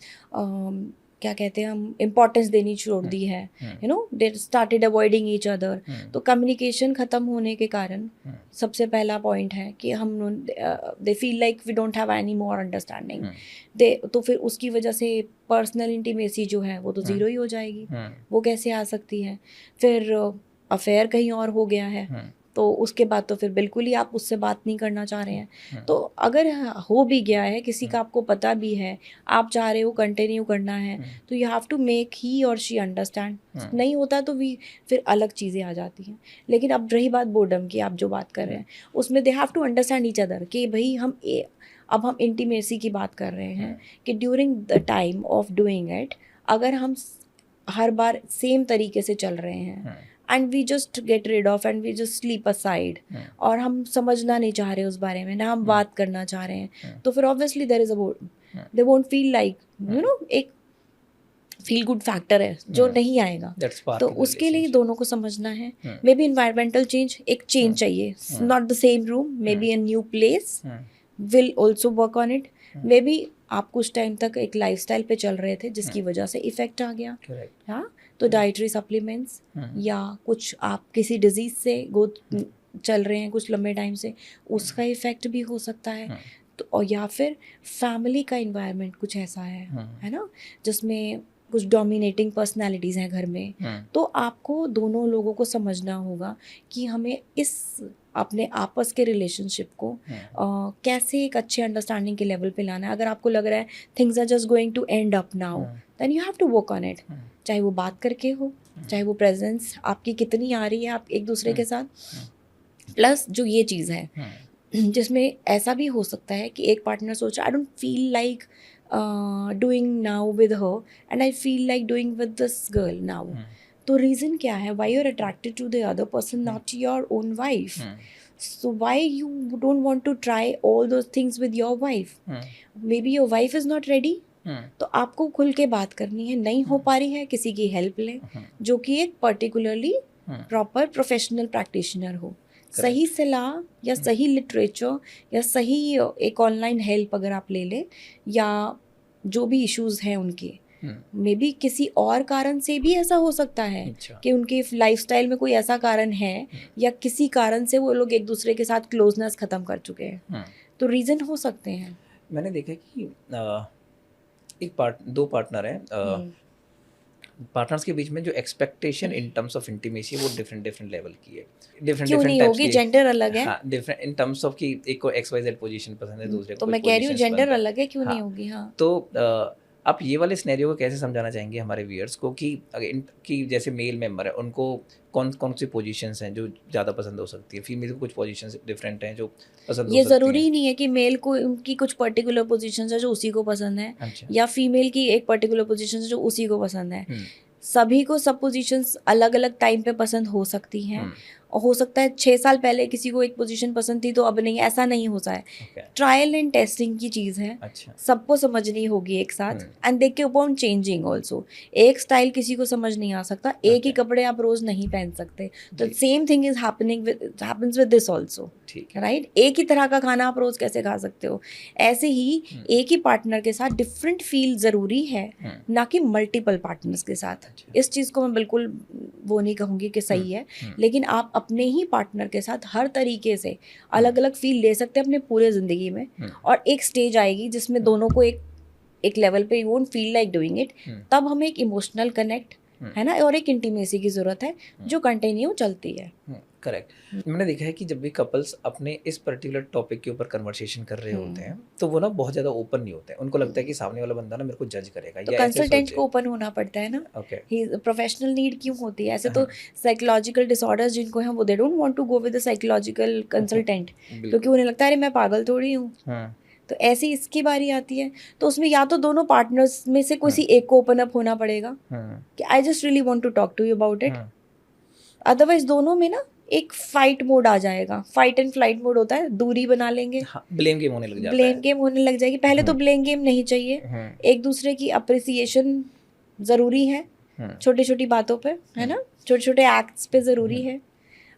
क्या कहते हैं हम, इम्पोर्टेंस देनी छोड़ दी है, you know, they started avoiding each other. तो कम्युनिकेशन ख़त्म होने के कारण सबसे पहला पॉइंट है कि हम they feel like we don't have any more understanding, they, तो फिर उसकी वजह से पर्सनल इंटीमेसी जो है वो तो ज़ीरो ही हो जाएगी। वो कैसे आ सकती है? फिर अफेयर कहीं और हो गया है, तो उसके बाद तो फिर बिल्कुल ही आप उससे बात नहीं करना चाह रहे हैं। तो अगर हो भी गया है, किसी का आपको पता भी है, आप चाह रहे हो कंटिन्यू करना है, तो you have to make he और शी अंडरस्टैंड। नहीं होता तो फिर अलग चीज़ें आ जाती हैं। लेकिन अब रही बात बोर्डम की, आप जो बात कर रहे हैं उसमें they have to understand each other कि भाई अब हम इंटीमेसी की बात कर रहे हैं कि during the time of doing it, अगर हम हर बार सेम तरीके से चल रहे हैं and we just get rid of and we just sleep aside, और हम समझना नहीं चाह रहे उस बारे में, ना हम बात करना चाह रहे हैं, तो फिर obviously there is a they won't feel like, you know, एक फील गुड फैक्टर है जो नहीं आएगा। तो उसके लिए दोनों को समझना है। मे बी इन्वायरमेंटल चेंज, एक चेंज चाहिए, not the same room, may be a new place will also work on it. May be आप कुछ टाइम तक एक लाइफस्टाइल पे चल रहे थे जिसकी वजह से इफेक्ट आ गया, हाँ, तो डाइटरी सप्लीमेंट्स या कुछ आप किसी डिजीज से चल रहे हैं कुछ लंबे टाइम से, उसका इफेक्ट भी हो सकता है। तो और या फिर फैमिली का इन्वायरमेंट कुछ ऐसा है ना, जिसमें कुछ डोमिनेटिंग पर्सनालिटीज़ हैं घर में, तो आपको दोनों लोगों को समझना होगा कि हमें इस अपने आपस के रिलेशनशिप को कैसे एक अच्छे अंडरस्टैंडिंग के लेवल पे लाना है। अगर आपको लग रहा है things are just going to end up now, then you have to work on it, चाहे वो बात करके हो, चाहे वो प्रेजेंस आपकी कितनी आ रही है आप एक दूसरे के साथ। प्लस जो ये चीज़ है जिसमें ऐसा भी हो सकता है कि एक पार्टनर सोच रहा, I don't feel like doing now with her and I feel like doing with this girl now, तो रीज़न क्या है? Why you are attracted to the other person, not your own wife? So why you don't want to try all those things with your wife? Maybe your wife is not ready. तो आपको खुल के बात करनी है, नहीं हो पा रही है, किसी की हेल्प लें जो कि एक पर्टिकुलरली प्रॉपर प्रोफेशनल प्रैक्टिशनर हो। सही सलाह या सही लिटरेचर या सही एक ऑनलाइन हेल्प अगर आप ले लें, या जो भी इश्यूज हैं उनके, मे बी किसी और कारण से भी ऐसा हो सकता है कि उनके लाइफस्टाइल में कोई ऐसा कारण है या किसी कारण से वो लोग एक दूसरे के साथ क्लोजनेस खत्म कर चुके हैं, तो रीज़न हो सकते हैं। मैंने देखा कि दो पार्टनर हैं, पार्टनर्स के बीच में जो expectation in terms of intimacy वो डिफरेंट लेवल की है, क्यों नहीं होगी? जेंडर अलग है। हाँ, डिफरेंट इन टर्म्स ऑफ कि एक को XYZ पोजीशन पसंद है, दूसरे को तो मैं कह रही हूँ जेंडर अलग है, क्यों नहीं होगी? हाँ, तो आप ये वाले सिनेरियो को कैसे समझाना चाहेंगे हमारे व्यूअर्स को कि जैसे मेल मेंबर है उनको कौन सी पोजीशंस हैं जो ज़्यादा पसंद हो सकती है, फीमेल को कुछ पोजीशंस डिफरेंट हैं जो पसंद हो ये सकती ज़रूरी हैं। नहीं है कि मेल को उनकी कुछ पर्टिकुलर पोजीशंस है जो उसी को पसंद है, अच्छा। या फीमेल की एक पर्टिकुलर पोजीशन जो उसी को पसंद है। सभी को सब पोजीशंस अलग अलग टाइम पे पसंद हो सकती हैं, और हो सकता है 6 साल पहले किसी को एक पोजीशन पसंद थी तो अब नहीं, ऐसा नहीं होता है। ट्रायल एंड टेस्टिंग की चीज़ है। अच्छा। सबको समझनी होगी एक साथ, and they keep on changing also. एक स्टाइल किसी को समझ नहीं आ सकता, एक ही कपड़े आप रोज नहीं पहन सकते, तो same thing is happens with this also, right? एक ही तरह का खाना आप रोज कैसे खा सकते हो? ऐसे ही एक ही पार्टनर के साथ डिफरेंट फील ज़रूरी है, ना कि मल्टीपल पार्टनर्स के साथ। इस चीज़ को मैं बिल्कुल वो नहीं कहूँगी कि सही है, लेकिन आप अपने ही पार्टनर के साथ हर तरीके से अलग अलग फील ले सकते हैं अपने पूरे ज़िंदगी में, और एक स्टेज आएगी जिसमें दोनों को एक लेवल पे you won't feel like doing it, तब हमें एक इमोशनल कनेक्ट है ना, और एक इंटीमेसी की ज़रूरत है जो कंटिन्यू चलती है। करेक्ट। मैंने देखा है कि जब भी कपल्स अपने इस पर्टिकुलर टॉपिक के ऊपर कन्वर्सेशन कर रहे होते हैं तो वो ना बहुत ज़्यादा ओपन नहीं होते हैं, उनको लगता है कि सामने वाला बंदा ना मेरे को जज करेगा, तो कंसल्टेंट को ओपन होना पड़ता है ना। ही प्रोफेशनल नीड क्यों होती है? ऐसे तो साइकोलॉजिकल डिसऑर्डर्स जिनको हैं वो they don't want to go with the psychological consultant, क्योंकि उन्हें लगता है अरे मैं पागल थोड़ी हूँ। तो ऐसी इसकी बारी आती है, तो उसमें या तो दोनों पार्टनर्स में से किसी एक को ओपन अप होना पड़ेगा कि I just really want to talk to you about it, otherwise दोनों में ना एक फाइट मोड आ जाएगा। फाइट एंड फ्लाइट मोड होता है, दूरी बना लेंगे, ब्लेम गेम होने लग जाता है। ब्लेम गेम होने लग जाएगी। पहले तो ब्लेम गेम नहीं चाहिए, एक दूसरे की अप्रिसिएशन ज़रूरी है छोटी छोटी बातों पे, है ना, छोटे छोटे एक्ट्स पे ज़रूरी है,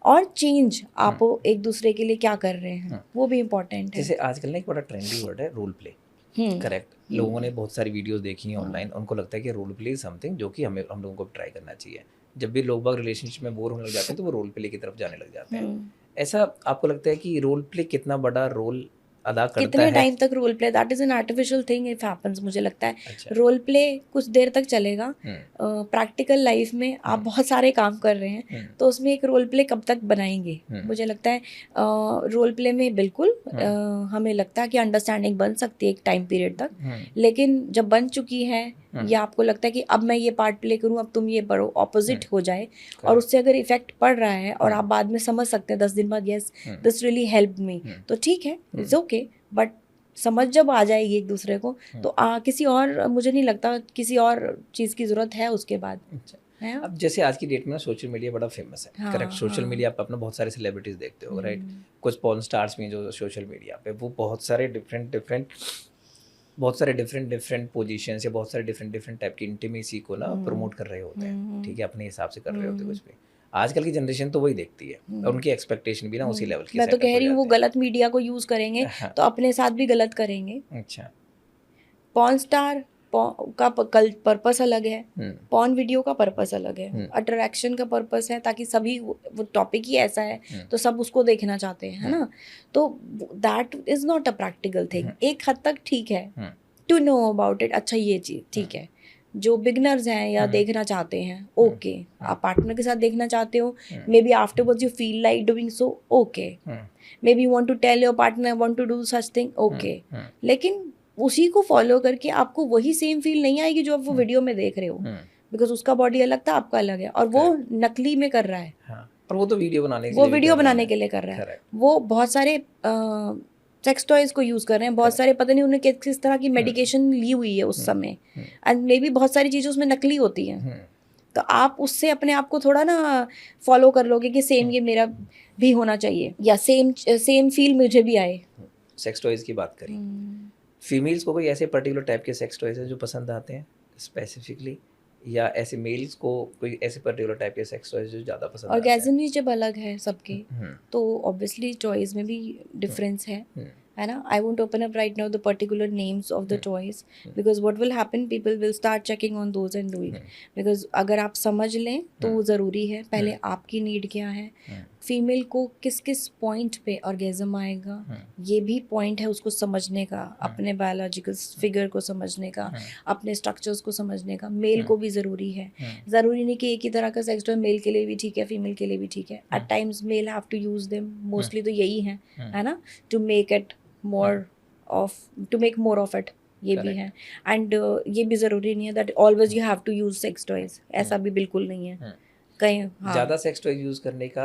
और चेंज आप एक दूसरे के लिए क्या कर रहे हैं वो भी इम्पोर्टेंट है। जैसे आजकल ना एक बड़ा ट्रेंडी वर्ड है रोल प्ले। करेक्ट। लोगों ने बहुत सारी वीडियोस देखी हैं ऑनलाइन, उनको लगता है कि रोल प्ले इज समथिंग जो कि हम लोगों को ट्राई करना चाहिए। जब भी लोग बाग रिलेशनशिप में बोर होने लग जाते हैं तो वो रोल प्ले की तरफ जाने लग जाते हैं। ऐसा आपको लगता है कि रोल प्ले कितना बड़ा रोल अदा करता कितने है? टाइम तक role play? That is an artificial thing if happens. मुझे लगता है रोल प्ले कुछ देर तक चलेगा। प्रैक्टिकल लाइफ में आप बहुत सारे काम कर रहे हैं तो उसमें एक रोल प्ले कब तक बनाएंगे? मुझे लगता है रोल प्ले में बिल्कुल हमें लगता है कि अंडरस्टैंडिंग बन सकती है एक टाइम पीरियड तक, लेकिन जब बन चुकी है या आपको लगता है कि अब मैं ये पार्ट प्ले करूँ, अब तुम ये पढ़ो, ऑपोजिट हो जाए, और उससे अगर इफेक्ट पड़ रहा है और आप बाद में समझ सकते हैं 10 दिन बाद, yes this really help me, तो ठीक है, इट्स ओके। बट समझ जब आ जाएगी एक दूसरे को तो किसी और, मुझे नहीं लगता किसी और चीज़ की ज़रूरत है उसके बाद। अब जैसे आज की डेट में ना सोशल मीडिया बड़ा फेमस है। करेक्ट। सोशल मीडिया पे अपना बहुत सारे सेलिब्रिटीज देखते हो, राइट? कुछ पॉर्न स्टार्स भी जो सोशल मीडिया पे वो बहुत सारे डिफरेंट पोजीशंस या बहुत सारे डिफरेंट टाइप की इंटीमेसी को ना प्रमोट कर रहे होते हैं, ठीक है, अपने हिसाब से कर रहे होते हैं कुछ भी। आजकल की जनरेशन तो वही देखती है और उनकी एक्सपेक्टेशन भी ना उसी लेवल की। मैं तो कह रही हूँ वो गलत मीडिया को यूज़ करेंगे तो अपने साथ भी गलत करेंगे। अच्छा। पॉर्न स्टार का पर्पस अलग है, पॉर्न वीडियो का पर्पस अलग है, अट्रैक्शन का पर्पस है ताकि सभी, वो टॉपिक ही ऐसा है तो सब उसको देखना चाहते हैं, है ना? तो that is not a practical thing. एक हद तक ठीक है टू नो अबाउट इट, अच्छा ये चीज़ ठीक है। जो बिगनर्स हैं या देखना चाहते हैं, ओके, आप पार्टनर के साथ देखना चाहते हो, maybe afterwards you feel like doing so, okay, maybe you want to tell your partner I want to do such thing, okay, लेकिन उसी को फॉलो करके आपको वही सेम फील नहीं आएगी जो आप वो वीडियो में देख रहे हो, बिकॉज उसका बॉडी अलग था, आपका अलग है, और वो नकली में कर रहा है। और वो तो वीडियो बनाने के लिए कर रहा है। वो बहुत सारे सेक्स टॉयज को यूज़ कर रहे हैं, बहुत सारे, पता नहीं उन्हें किस तरह की मेडिकेशन ली हुई है उस समय, एंड मे बी बहुत सारी चीज़ें उसमें नकली होती हैं। तो आप उससे अपने आप को थोड़ा ना फॉलो कर लोगे कि सेम ये मेरा भी होना चाहिए या सेम फील मुझे भी आए। सेक्स टॉयज की बात करी, फीमेल्स को कोई ऐसे पर्टिकुलर टाइप के सेक्स टॉयज हैं जो पसंद आते हैं स्पेसिफिकली, या ऐसे मेल्स को कोई ऐसे पर्टिकुलर टाइप के सेक्स टॉयज जो ज़्यादा पसंद आते हैं? ऑर्गेज़म ही जब अलग है सबके, तो ऑब्वियसली टॉयज में भी डिफरेंस है ना। I won't open up right now the particular names of the toys, because what will happen, people will start checking on those and doing. Because अगर आप समझ लें तो ज़रूरी है, पहले आपकी नीड क्या है, फीमेल को किस किस पॉइंट पे ऑर्गेज़म आएगा, ये भी पॉइंट है उसको समझने का, अपने बायोलॉजिकल फिगर को समझने का, अपने स्ट्रक्चर्स को समझने का। मेल को भी ज़रूरी है, ज़रूरी नहीं कि एक ही तरह का सेक्स टॉय मेल के लिए भी ठीक है, फीमेल के लिए भी ठीक है। At times male have to use them, mostly तो यही है ना, to make it more of, to make more of it, ये भी है। एंड ये भी ज़रूरी नहीं है that always you have to use sex toys, ऐसा भी बिल्कुल नहीं है कहीं। हाँ, ज़्यादा सेक्स टॉय यूज़ करने का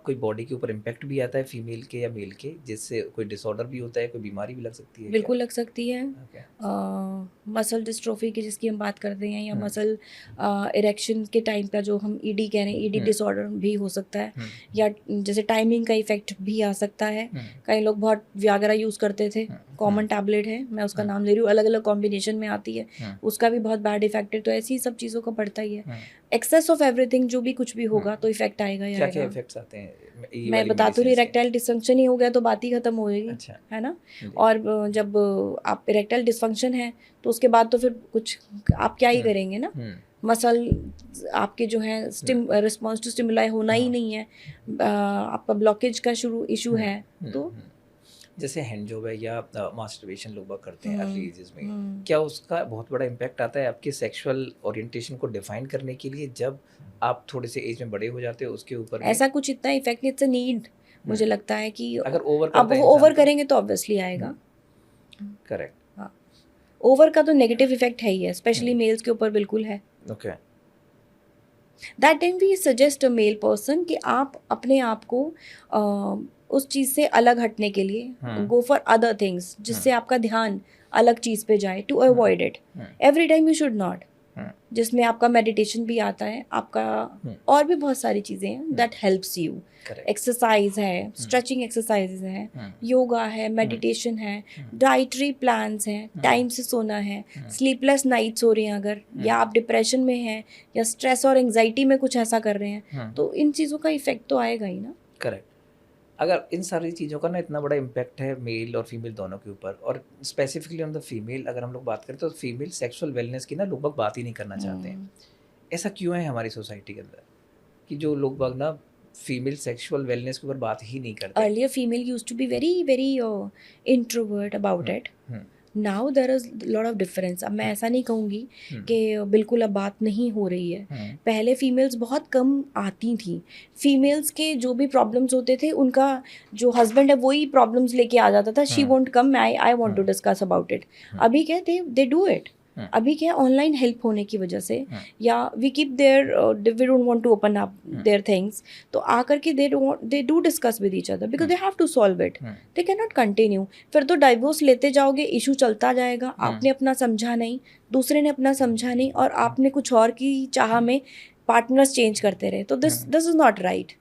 कोई बॉडी के ऊपर इम्पैक्ट भी आता है फीमेल के या मेल के, जिससे कोई डिसऑर्डर भी होता है, कोई बीमारी भी लग सकती है? बिल्कुल लग सकती है। Okay. मसल डिस्ट्रोफी की जिसकी हम बात करते हैं, या मसल इरेक्शन के टाइम का जो हम ईडी कह रहे हैं, ईडी डिसऑर्डर भी हो सकता है, या जैसे टाइमिंग का इफेक्ट भी आ सकता है। कई लोग बहुत व्याग्रा यूज़ करते थे, कॉमन टैबलेट है, मैं उसका नाम ले रही हूँ, अलग अलग कॉम्बिनेशन में आती है, उसका भी बहुत बैड इफेक्ट है। तो ऐसी सब चीज़ों का पड़ता ही है। एक्सेस ऑफ एवरीथिंग, जो भी कुछ भी होगा तो इफेक्ट आएगा ही क्या क्या आएगा। इफेक्ट्स आते हैं मैं बता तो रही, इरेक्टाइल डिसफंक्शन ही हो गया तो बात ही खत्म हो जाएगी, अच्छा। है ना। और जब आप इरेक्टाइल डिसफंक्शन है तो उसके बाद तो फिर कुछ आप क्या ही करेंगे ना, मसल आपके जो है रिस्पॉन्स टू स्टिमुलाई होना ही नहीं है, आपका ब्लॉकेज का शुरू इशू है। तो जैसे हैंड जॉब है या मास्टरबेशन लोग बात करते हैं अर्ली एजेस में, क्या उसका बहुत बड़ा इम्पैक्ट आता है आपके सेक्सुअल ओरिएंटेशन को डिफाइन करने के लिए, जब आप थोड़े से एज में बड़े हो जाते हो उसके ऊपर? ऐसा कुछ इतना इफेक्ट नहीं, इट्स अ नीड। मुझे लगता है कि अगर ओवर अब ओवर करेंगे तो ऑब्वियसली आएगा। करेक्ट। हाँ, ओवर का तो नेगेटिव इफेक्ट है ही है, स्पेशली मेल्स के ऊपर बिल्कुल है। Okay. That time we suggest a male person कि आप अपने आप को उस चीज़ से अलग हटने के लिए गो फॉर अदर थिंग्स, जिससे आपका ध्यान अलग चीज़ पे जाए, to avoid it. Every time you should not, जिसमें आपका मेडिटेशन भी आता है, आपका और भी बहुत सारी चीज़ें हैं दैट हेल्प्स यू। एक्सरसाइज है, स्ट्रेचिंग एक्सरसाइजेज है, योगा है, मेडिटेशन है, डाइटरी प्लान्स हैं, टाइम से सोना है, स्लीपलेस नाइट्स हो रही हैं अगर, या आप डिप्रेशन में हैं या स्ट्रेस और एंजाइटी में कुछ ऐसा कर रहे हैं, तो इन चीज़ों का इफेक्ट तो आएगा ही ना। करेक्ट। अगर इन सारी चीज़ों का ना इतना बड़ा इम्पैक्ट है मेल और फीमेल दोनों के ऊपर, और स्पेसिफिकली ऑन द फीमेल अगर हम लोग बात करें तो फीमेल सेक्सुअल वेलनेस की ना लोग बाग बात ही नहीं करना चाहते हैं। ऐसा क्यों है हमारी सोसाइटी के अंदर कि जो लोग बाग ना फीमेल सेक्सुअल वेलनेस के ऊपर बात ही नहीं करते? Earlier female used to be very introvert about it. Now there is lot of difference. अब मैं ऐसा नहीं कहूँगी कि बिल्कुल अब बात नहीं हो रही है। पहले फीमेल्स बहुत कम आती थी, फीमेल्स के जो भी प्रॉब्लम्स होते थे उनका जो हस्बैंड है वही प्रॉब्लम्स लेके आ जाता था, she won't come, I want to discuss about it. अभी क्या दे डू इट, अभी क्या ऑनलाइन हेल्प होने की वजह से, या we keep there, we don't want to open up their things, तो आकर के they do discuss with each other because they have to solve it, they can not continue. फिर तो डाइवोर्स लेते जाओगे, इशू चलता जाएगा, आपने अपना समझा नहीं, दूसरे ने अपना समझा नहीं, और आपने कुछ और की चाह में पार्टनर्स चेंज करते रहे, तो this is not right.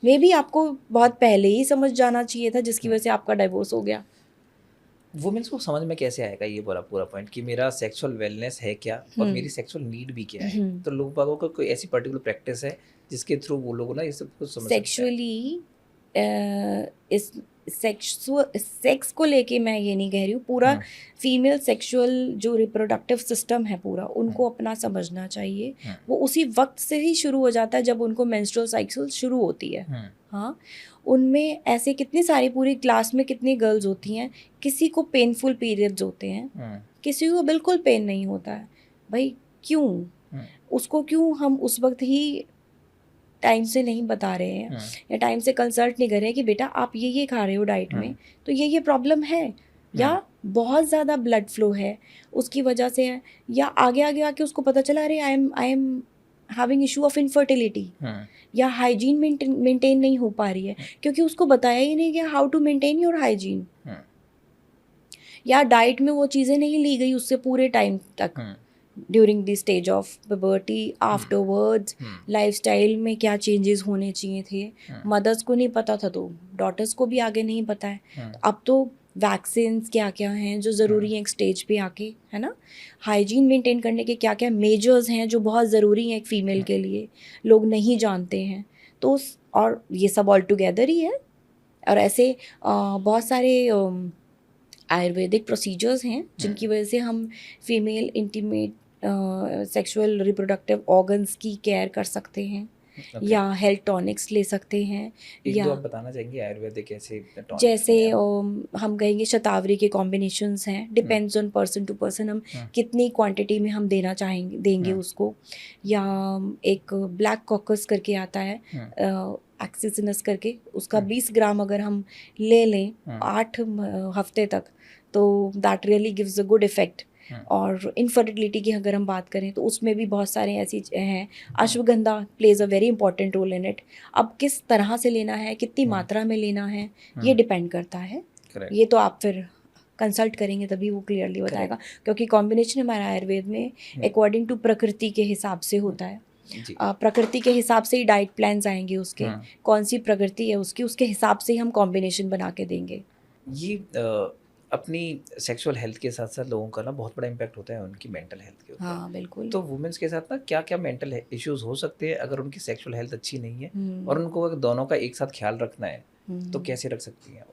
May be आपको बहुत पहले ही समझ जाना चाहिए था, जिसकी वजह से आपका डाइवोर्स हो गया। वुमेन्स को समझ में कैसे आएगा ये बोला पूरा पॉइंट कि मेरा सेक्सुअल वेलनेस है क्या और मेरी सेक्सुअल नीड भी क्या है? तो लोग बागों का कोई ऐसी पर्टिकुलर प्रैक्टिस है जिसके थ्रू वो लोग ना ये सब कुछ समझ सेक्सुअली इस सेक्स को लेके मैं ये नहीं कह रही हूँ, पूरा फीमेल सेक्सुअल जो रिप्रोडक्टिव सिस्टम है पूरा, उनको अपना समझना चाहिए। वो उसी वक्त से ही शुरू हो जाता है जब उनको मेंस्ट्रुअल साइकिल शुरू होती है। हाँ, उनमें ऐसे कितनी सारी, पूरी क्लास में कितनी गर्ल्स होती हैं, किसी को पेनफुल पीरियड्स होते हैं, किसी को बिल्कुल पेन नहीं होता है। भाई क्यों, उसको क्यों हम उस वक्त ही टाइम से नहीं बता रहे हैं, या टाइम से कंसल्ट नहीं कर रहे हैं कि बेटा आप ये खा रहे हो डाइट में तो ये प्रॉब्लम है, या बहुत ज़्यादा ब्लड फ्लो है उसकी वजह से है, या आगे आके उसको पता चला अरे I am having issue of infertility, या हाइजीन मेंटेन नहीं हो पा रही है, क्योंकि उसको बताया ही नहीं गया how to maintain your hygiene, या डाइट में वो चीज़ें नहीं ली गई उससे पूरे टाइम तक, during the stage of puberty, afterwards lifestyle में क्या चेंजेस होने चाहिए थे। मदर्स को नहीं पता था तो डॉटर्स को भी आगे नहीं पता है। तो अब तो वैक्सीन्स क्या क्या हैं जो ज़रूरी हैं एक स्टेज पे आके, है ना। हाइजीन मेंटेन करने के क्या क्या मेजर्स हैं जो बहुत ज़रूरी हैं एक फ़ीमेल के लिए, लोग नहीं जानते हैं। तो और ये सब ऑल टुगेदर ही है। और ऐसे बहुत सारे आयुर्वेदिक प्रोसीजर्स हैं जिनकी वजह से हम female intimate sexual reproductive organs की केयर कर सकते हैं। या हेल्थ टॉनिक्स ले सकते हैं। एक या दो आप बताना चाहेंगे आयुर्वेदिक ऐसे टॉनिक्स जैसे हम कहेंगे शतावरी के कॉम्बिनेशंस हैं, depends on person to person, हम कितनी क्वांटिटी में हम देना चाहेंगे देंगे उसको। या एक ब्लैक कॉकस करके आता है एक्सिसिनस करके, उसका 20 ग्राम अगर हम ले लें 8 हफ्ते तक, तो that really gives a good effect. और इनफर्टिलिटी की अगर हम बात करें तो उसमें भी बहुत सारे ऐसी हैं। Ashwagandha plays a very important role in it. अब किस तरह से लेना है, कितनी मात्रा में लेना है, ये डिपेंड करता है। ये तो आप फिर कंसल्ट करेंगे तभी वो क्लियरली बताएगा, क्योंकि कॉम्बिनेशन हमारा आयुर्वेद में अकॉर्डिंग टू प्रकृति के हिसाब से होता है। प्रकृति के हिसाब से ही डाइट प्लान्स आएंगे उसके, कौन सी प्रकृति है उसकी, उसके हिसाब से ही हम कॉम्बिनेशन बना के देंगे। ये अपनी सेक्सुअल हेल्थ के साथ साथ लोगों का ना बहुत बड़ा इम्पैक्ट होता है उनकी मेंटल हेल्थ के ऊपर। हाँ बिल्कुल। तो वुमेन्स के साथ ना क्या क्या मेंटल इश्यूज हो सकते हैं अगर उनकी सेक्सुअल हेल्थ अच्छी नहीं है, और उनको अगर दोनों का एक साथ ख्याल रखना है तो कैसे रख सकती हैं?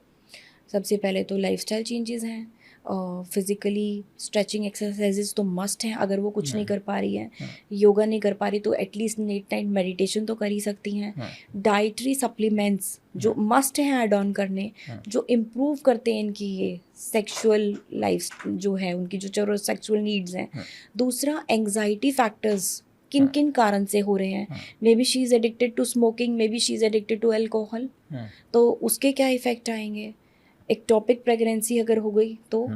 सबसे पहले तो लाइफस्टाइल चेंजेस हैं। फिज़िकली स्ट्रेचिंग एक्सरसाइजेज तो मस्ट हैं। अगर वो कुछ नहीं कर पा रही हैं, योगा नहीं कर पा रही, तो एटलीस्ट नेट नाइट मेडिटेशन तो कर ही सकती हैं। डाइटरी सप्लीमेंट्स जो मस्ट हैं ऐड ऑन करने, जो इम्प्रूव करते हैं इनकी ये सेक्सुअल लाइफ जो है, उनकी जो सेक्सुअल नीड्स हैं। दूसरा, एंग्जाइटी फैक्टर्स किन किन कारण से हो रहे हैं। Maybe she is addicted to smoking, maybe she is addicted to alcohol, तो उसके क्या इफ़ेक्ट आएंगे। एक्टोपिक प्रेगनेंसी अगर हो गई तो,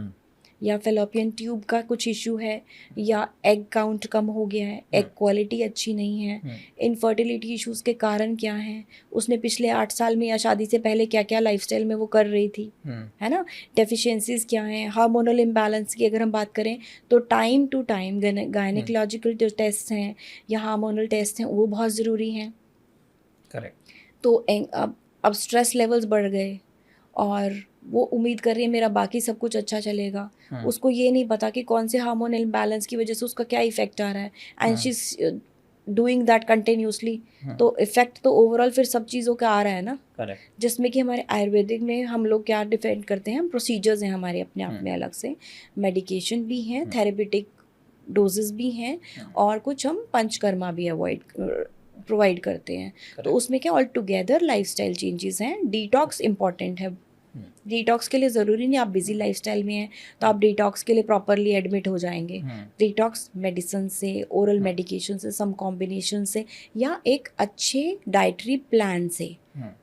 या फेलोपियन ट्यूब का कुछ इशू है, या एग काउंट कम हो गया है, एग क्वालिटी अच्छी नहीं है, इनफर्टिलिटी इश्यूज के कारण क्या हैं, उसने पिछले 8 साल में या शादी से पहले क्या क्या लाइफस्टाइल में वो कर रही थी, है ना। डेफिशिएंसीज क्या हैं। हार्मोनल इम्बैलेंस की अगर हम बात करें तो टाइम टू टाइम गायनेकोलॉजिकल जो टेस्ट हैं या हार्मोनल टेस्ट हैं वो बहुत ज़रूरी हैं। करेक्ट। तो अब स्ट्रेस लेवल्स बढ़ गए और वो उम्मीद कर रही है मेरा बाकी सब कुछ अच्छा चलेगा। उसको ये नहीं पता कि कौन से हार्मोनल इम्बैलेंस की वजह से उसका क्या इफेक्ट आ रहा है, and she is doing that continuously. तो इफेक्ट तो ओवरऑल फिर सब चीज़ों का आ रहा है ना। करेक्ट। जिसमें कि हमारे आयुर्वेदिक में हम लोग क्या डिफेंड करते हैं, प्रोसीजर्स हैं हमारे अपने आप में अलग से, मेडिकेशन भी हैं, थेरेपेटिक डोजेस भी हैं, और कुछ हम पंचकर्मा भी अवॉइड प्रोवाइड करते हैं। तो उसमें क्या ऑल टुगेदर लाइफस्टाइल चेंजेस हैं। डिटॉक्स इम्पॉर्टेंट है। डिटॉक्स के लिए ज़रूरी नहीं आप बिजी लाइफस्टाइल में हैं तो आप डिटॉक्स के लिए प्रॉपरली एडमिट हो जाएंगे। डिटॉक्स मेडिसिन से, ओरल मेडिकेशन से, सम कॉम्बिनेशन से, या एक अच्छे डाइटरी प्लान से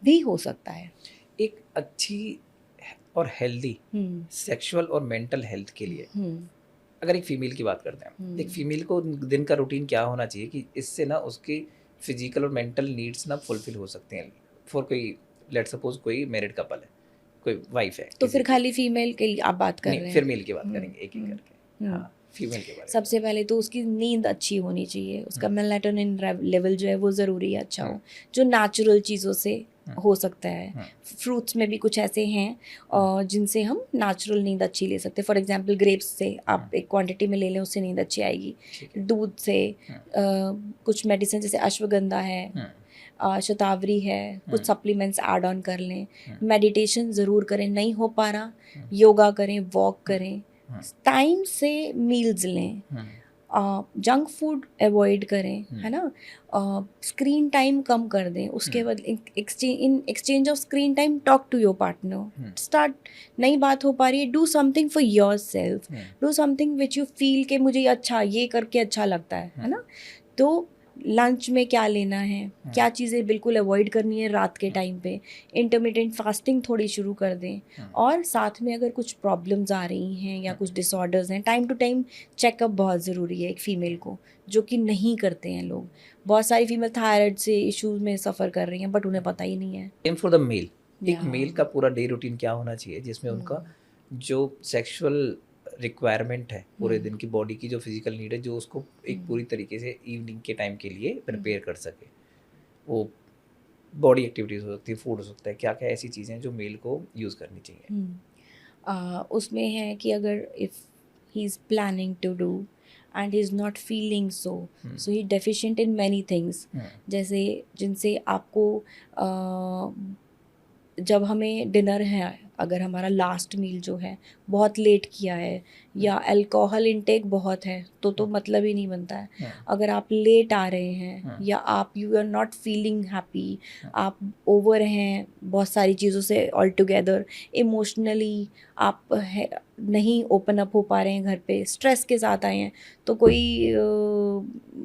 भी हो सकता है। एक अच्छी और हेल्दी सेक्सुअल और मेंटल हेल्थ के लिए अगर एक फीमेल की बात करते हैं, एक फीमेल को दिन का रूटीन क्या होना चाहिए कि इससे ना उसकी फिजिकल और मेंटल नीड्स ना फुलफिल हो सकते हैं। फॉर कोई लेट्स सपोज कोई मैरिड कपल है, कोई वाइफ है, तो फिर खाली फीमेल के लिए आप बात कर रहे हैं? फिर मेल की बात करेंगे एक एक करके। हाँ, फीमेल के बारे में सबसे पहले तो उसकी नींद अच्छी होनी चाहिए, उसका मेलाटोनिन लेवल जो है वो ज़रूरी है अच्छा हो, जो नेचुरल चीज़ों से हो सकता है। फ्रूट्स में भी कुछ ऐसे हैं जिनसे हम नेचुरल नींद अच्छी ले सकते हैं। फॉर एग्जांपल ग्रेप्स से आप एक क्वांटिटी में ले लें, उससे नींद अच्छी आएगी। दूध से, कुछ मेडिसिन जैसे अश्वगंधा है, शतावरी है, कुछ सप्लीमेंट्स ऐड ऑन कर लें। मेडिटेशन ज़रूर करें, नहीं हो पा रहा योगा करें, वॉक करें, टाइम से मील्स लें, जंक फूड अवॉइड करें, है ना। स्क्रीन टाइम कम कर दें। उसके बाद in exchange of screen time talk to your partner. Start, नई बात हो पा रही है, do something for yourself, do something which you feel के मुझे अच्छा ये करके अच्छा लगता है ना। तो लंच में क्या लेना है, क्या चीज़ें बिल्कुल अवॉइड करनी है रात के टाइम पे, इंटरमिटेंट फास्टिंग थोड़ी शुरू कर दें। और साथ में अगर कुछ प्रॉब्लम्स आ रही हैं या कुछ डिसऑर्डर्स हैं, टाइम टू टाइम चेकअप बहुत ज़रूरी है एक फ़ीमेल को, जो कि नहीं करते हैं लोग। बहुत सारी फीमेल थायराइड से इश्यूज में सफ़र कर रही हैं बट उन्हें पता ही नहीं है। सेम फॉर द मेल, एक मेल का पूरा डे रूटीन क्या होना चाहिए जिसमें उनका जो सेक्सुअल रिक्वायरमेंट है पूरे हम्म। दिन की बॉडी की, जो फिजिकल नीड है, जो उसको एक पूरी तरीके से इवनिंग के टाइम के लिए प्रिपेयर कर सके। वो बॉडी एक्टिविटीज़ हो सकती है, फूड हो सकता है, क्या क्या ऐसी चीज़ें हैं जो मेल को यूज़ करनी चाहिए। उसमें है कि अगर if he is planning to do and he is not feeling so he deficient in many things, जैसे जिनसे आपको जब हमें डिनर है, अगर हमारा लास्ट मील जो है बहुत लेट किया है या अल्कोहल इनटेक बहुत है तो मतलब ही नहीं बनता है। अगर आप लेट आ रहे हैं या आप you are not feeling happy, आप ओवर हैं बहुत सारी चीज़ों से ऑल टुगेदर, इमोशनली आप नहीं ओपन अप हो पा रहे हैं, घर पे स्ट्रेस के साथ आए हैं, तो कोई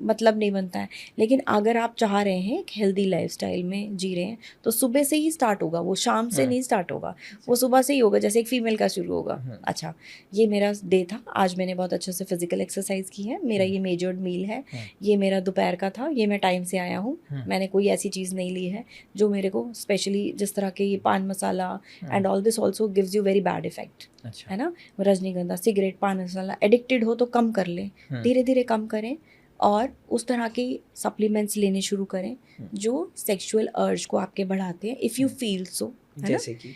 मतलब नहीं बनता है। लेकिन अगर आप चाह रहे हैं एक हेल्दी लाइफस्टाइल में जी रहे हैं तो सुबह से ही स्टार्ट होगा, वो शाम से नहीं स्टार्ट होगा, वो सुबह से ही होगा। जैसे एक फीमेल का शुरू होगा, अच्छा ये मेरा डे था, आज मैंने बहुत अच्छे से फिजिकल एक्सरसाइज की है, मेरा ये मेजर्ड मील है, ये मेरा दोपहर का था, ये मैं टाइम से आया हूँ, मैंने कोई ऐसी चीज़ नहीं ली है जो मेरे को स्पेशली जिस तरह के ये paan masala and all this also gives you very bad effect, है ना। रजनीगंधा, सिगरेट, पान मसाला एडिक्टेड हो तो कम कर लें, धीरे धीरे कम करें और उस तरह की सप्लीमेंट्स लेने शुरू करें जो सेक्सुअल अर्ज को आपके बढ़ाते हैं, इफ़ यू फील सो, जैसे कि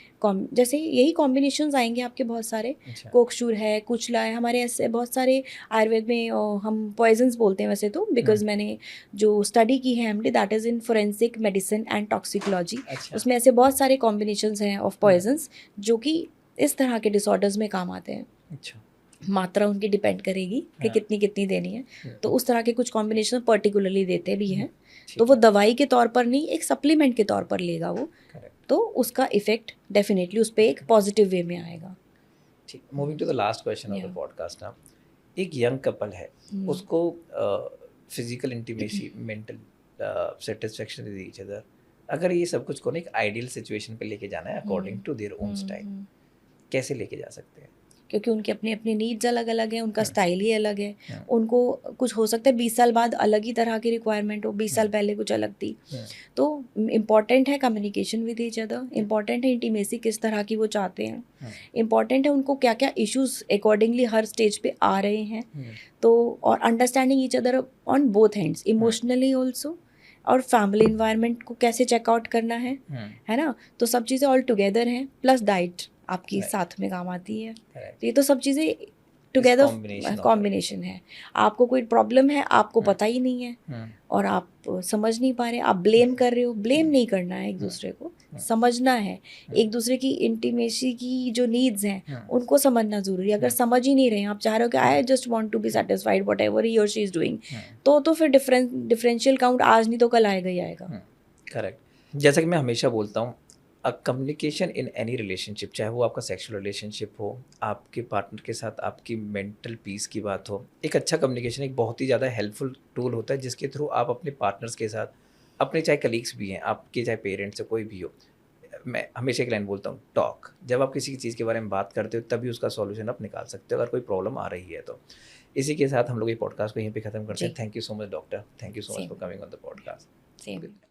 जैसे यही कॉम्बिनेशंस आएंगे आपके बहुत सारे, अच्छा। कोकशूर है, कुचला है, हमारे ऐसे बहुत सारे आयुर्वेद में हम पॉइजन्स बोलते हैं वैसे तो, बिकॉज मैंने जो स्टडी की है MD that is in forensic medicine and toxicology, अच्छा। उसमें ऐसे बहुत सारे कॉम्बिनेशंस हैं ऑफ पॉइजन्स जो कि इस तरह के डिसऑर्डर्स में काम आते हैं। अच्छा। मात्रा उनकी डिपेंड करेगी कि कितनी कितनी देनी है, तो उस तरह के कुछ कॉम्बिनेशन पर्टिकुलरली देते भी हैं, तो वो दवाई के तौर पर नहीं, एक सप्लीमेंट के तौर पर लेगा वो, तो उसका इफेक्ट डेफिनेटली उस पर एक पॉजिटिव वे में आएगा। ठीक, moving to the last question of the podcast ना, एक यंग कपल है, उसको physical intimacy, mental satisfaction with each other, अगर ये सब कुछ को ना एक आइडियल सिचुएशन पे लेके जाना है according to their own style, कैसे लेके जा सकते हैं? क्योंकि उनके अपने अपने नीड्स अलग अलग हैं, उनका स्टाइल ही अलग है, उनको कुछ हो सकता है 20 साल बाद अलग ही तरह की रिक्वायरमेंट हो, 20 साल पहले कुछ अलग थी। तो इम्पॉर्टेंट है communication with each other, important है इंटीमेसी किस तरह की वो चाहते हैं, इम्पॉर्टेंट है उनको क्या क्या इश्यूज अकॉर्डिंगली हर स्टेज पे आ रहे हैं, तो और understanding each other on both hands, emotionally also, और फैमिली इन्वायरमेंट को कैसे चेकआउट करना है ना, तो सब चीज़ें ऑल टुगेदर हैं, प्लस डाइट आपकी साथ में काम आती है, तो ये तो सब चीज़ें टुगेदर कॉम्बिनेशन है। आपको कोई प्रॉब्लम है, आपको पता ही नहीं है और आप समझ नहीं पा रहे, आप ब्लेम कर रहे हो, ब्लेम नहीं करना है, एक दूसरे को समझना है, एक दूसरे की इंटीमेसी की जो नीड्स हैं उनको समझना जरूरी है। अगर समझ ही नहीं रहे, आप चाह रहे हो कि I just want to be satisfied whatever he और शी इज डूइंग, तो फिर डिफरेंशियल काउंट आज नहीं तो कल आएगा ही आएगा। करेक्ट। जैसा कि मैं हमेशा बोलता हूँ, कम्युनिकेशन इन एनी रिलेशनशिप, चाहे वो आपका सेक्सुअल रिलेशनशिप हो, आपके पार्टनर के साथ आपकी मेंटल पीस की बात हो, एक अच्छा कम्युनिकेशन एक बहुत ही ज़्यादा हेल्पफुल टूल होता है जिसके थ्रू आप अपने पार्टनर्स के साथ, अपने चाहे कलीग्स भी हैं आपके, चाहे पेरेंट्स से कोई भी हो, मैं हमेशा एक लाइन बोलता हूँ, टॉक। जब आप किसी चीज़ के बारे में बात करते हो तभी उसका सॉल्यूशन आप निकाल सकते हो अगर कोई प्रॉब्लम आ रही है तो। इसी के साथ हम लोग ये पॉडकास्ट को यहीं पे ख़त्म करते हैं। Thank you so much doctor, thank you so much for coming on the podcast.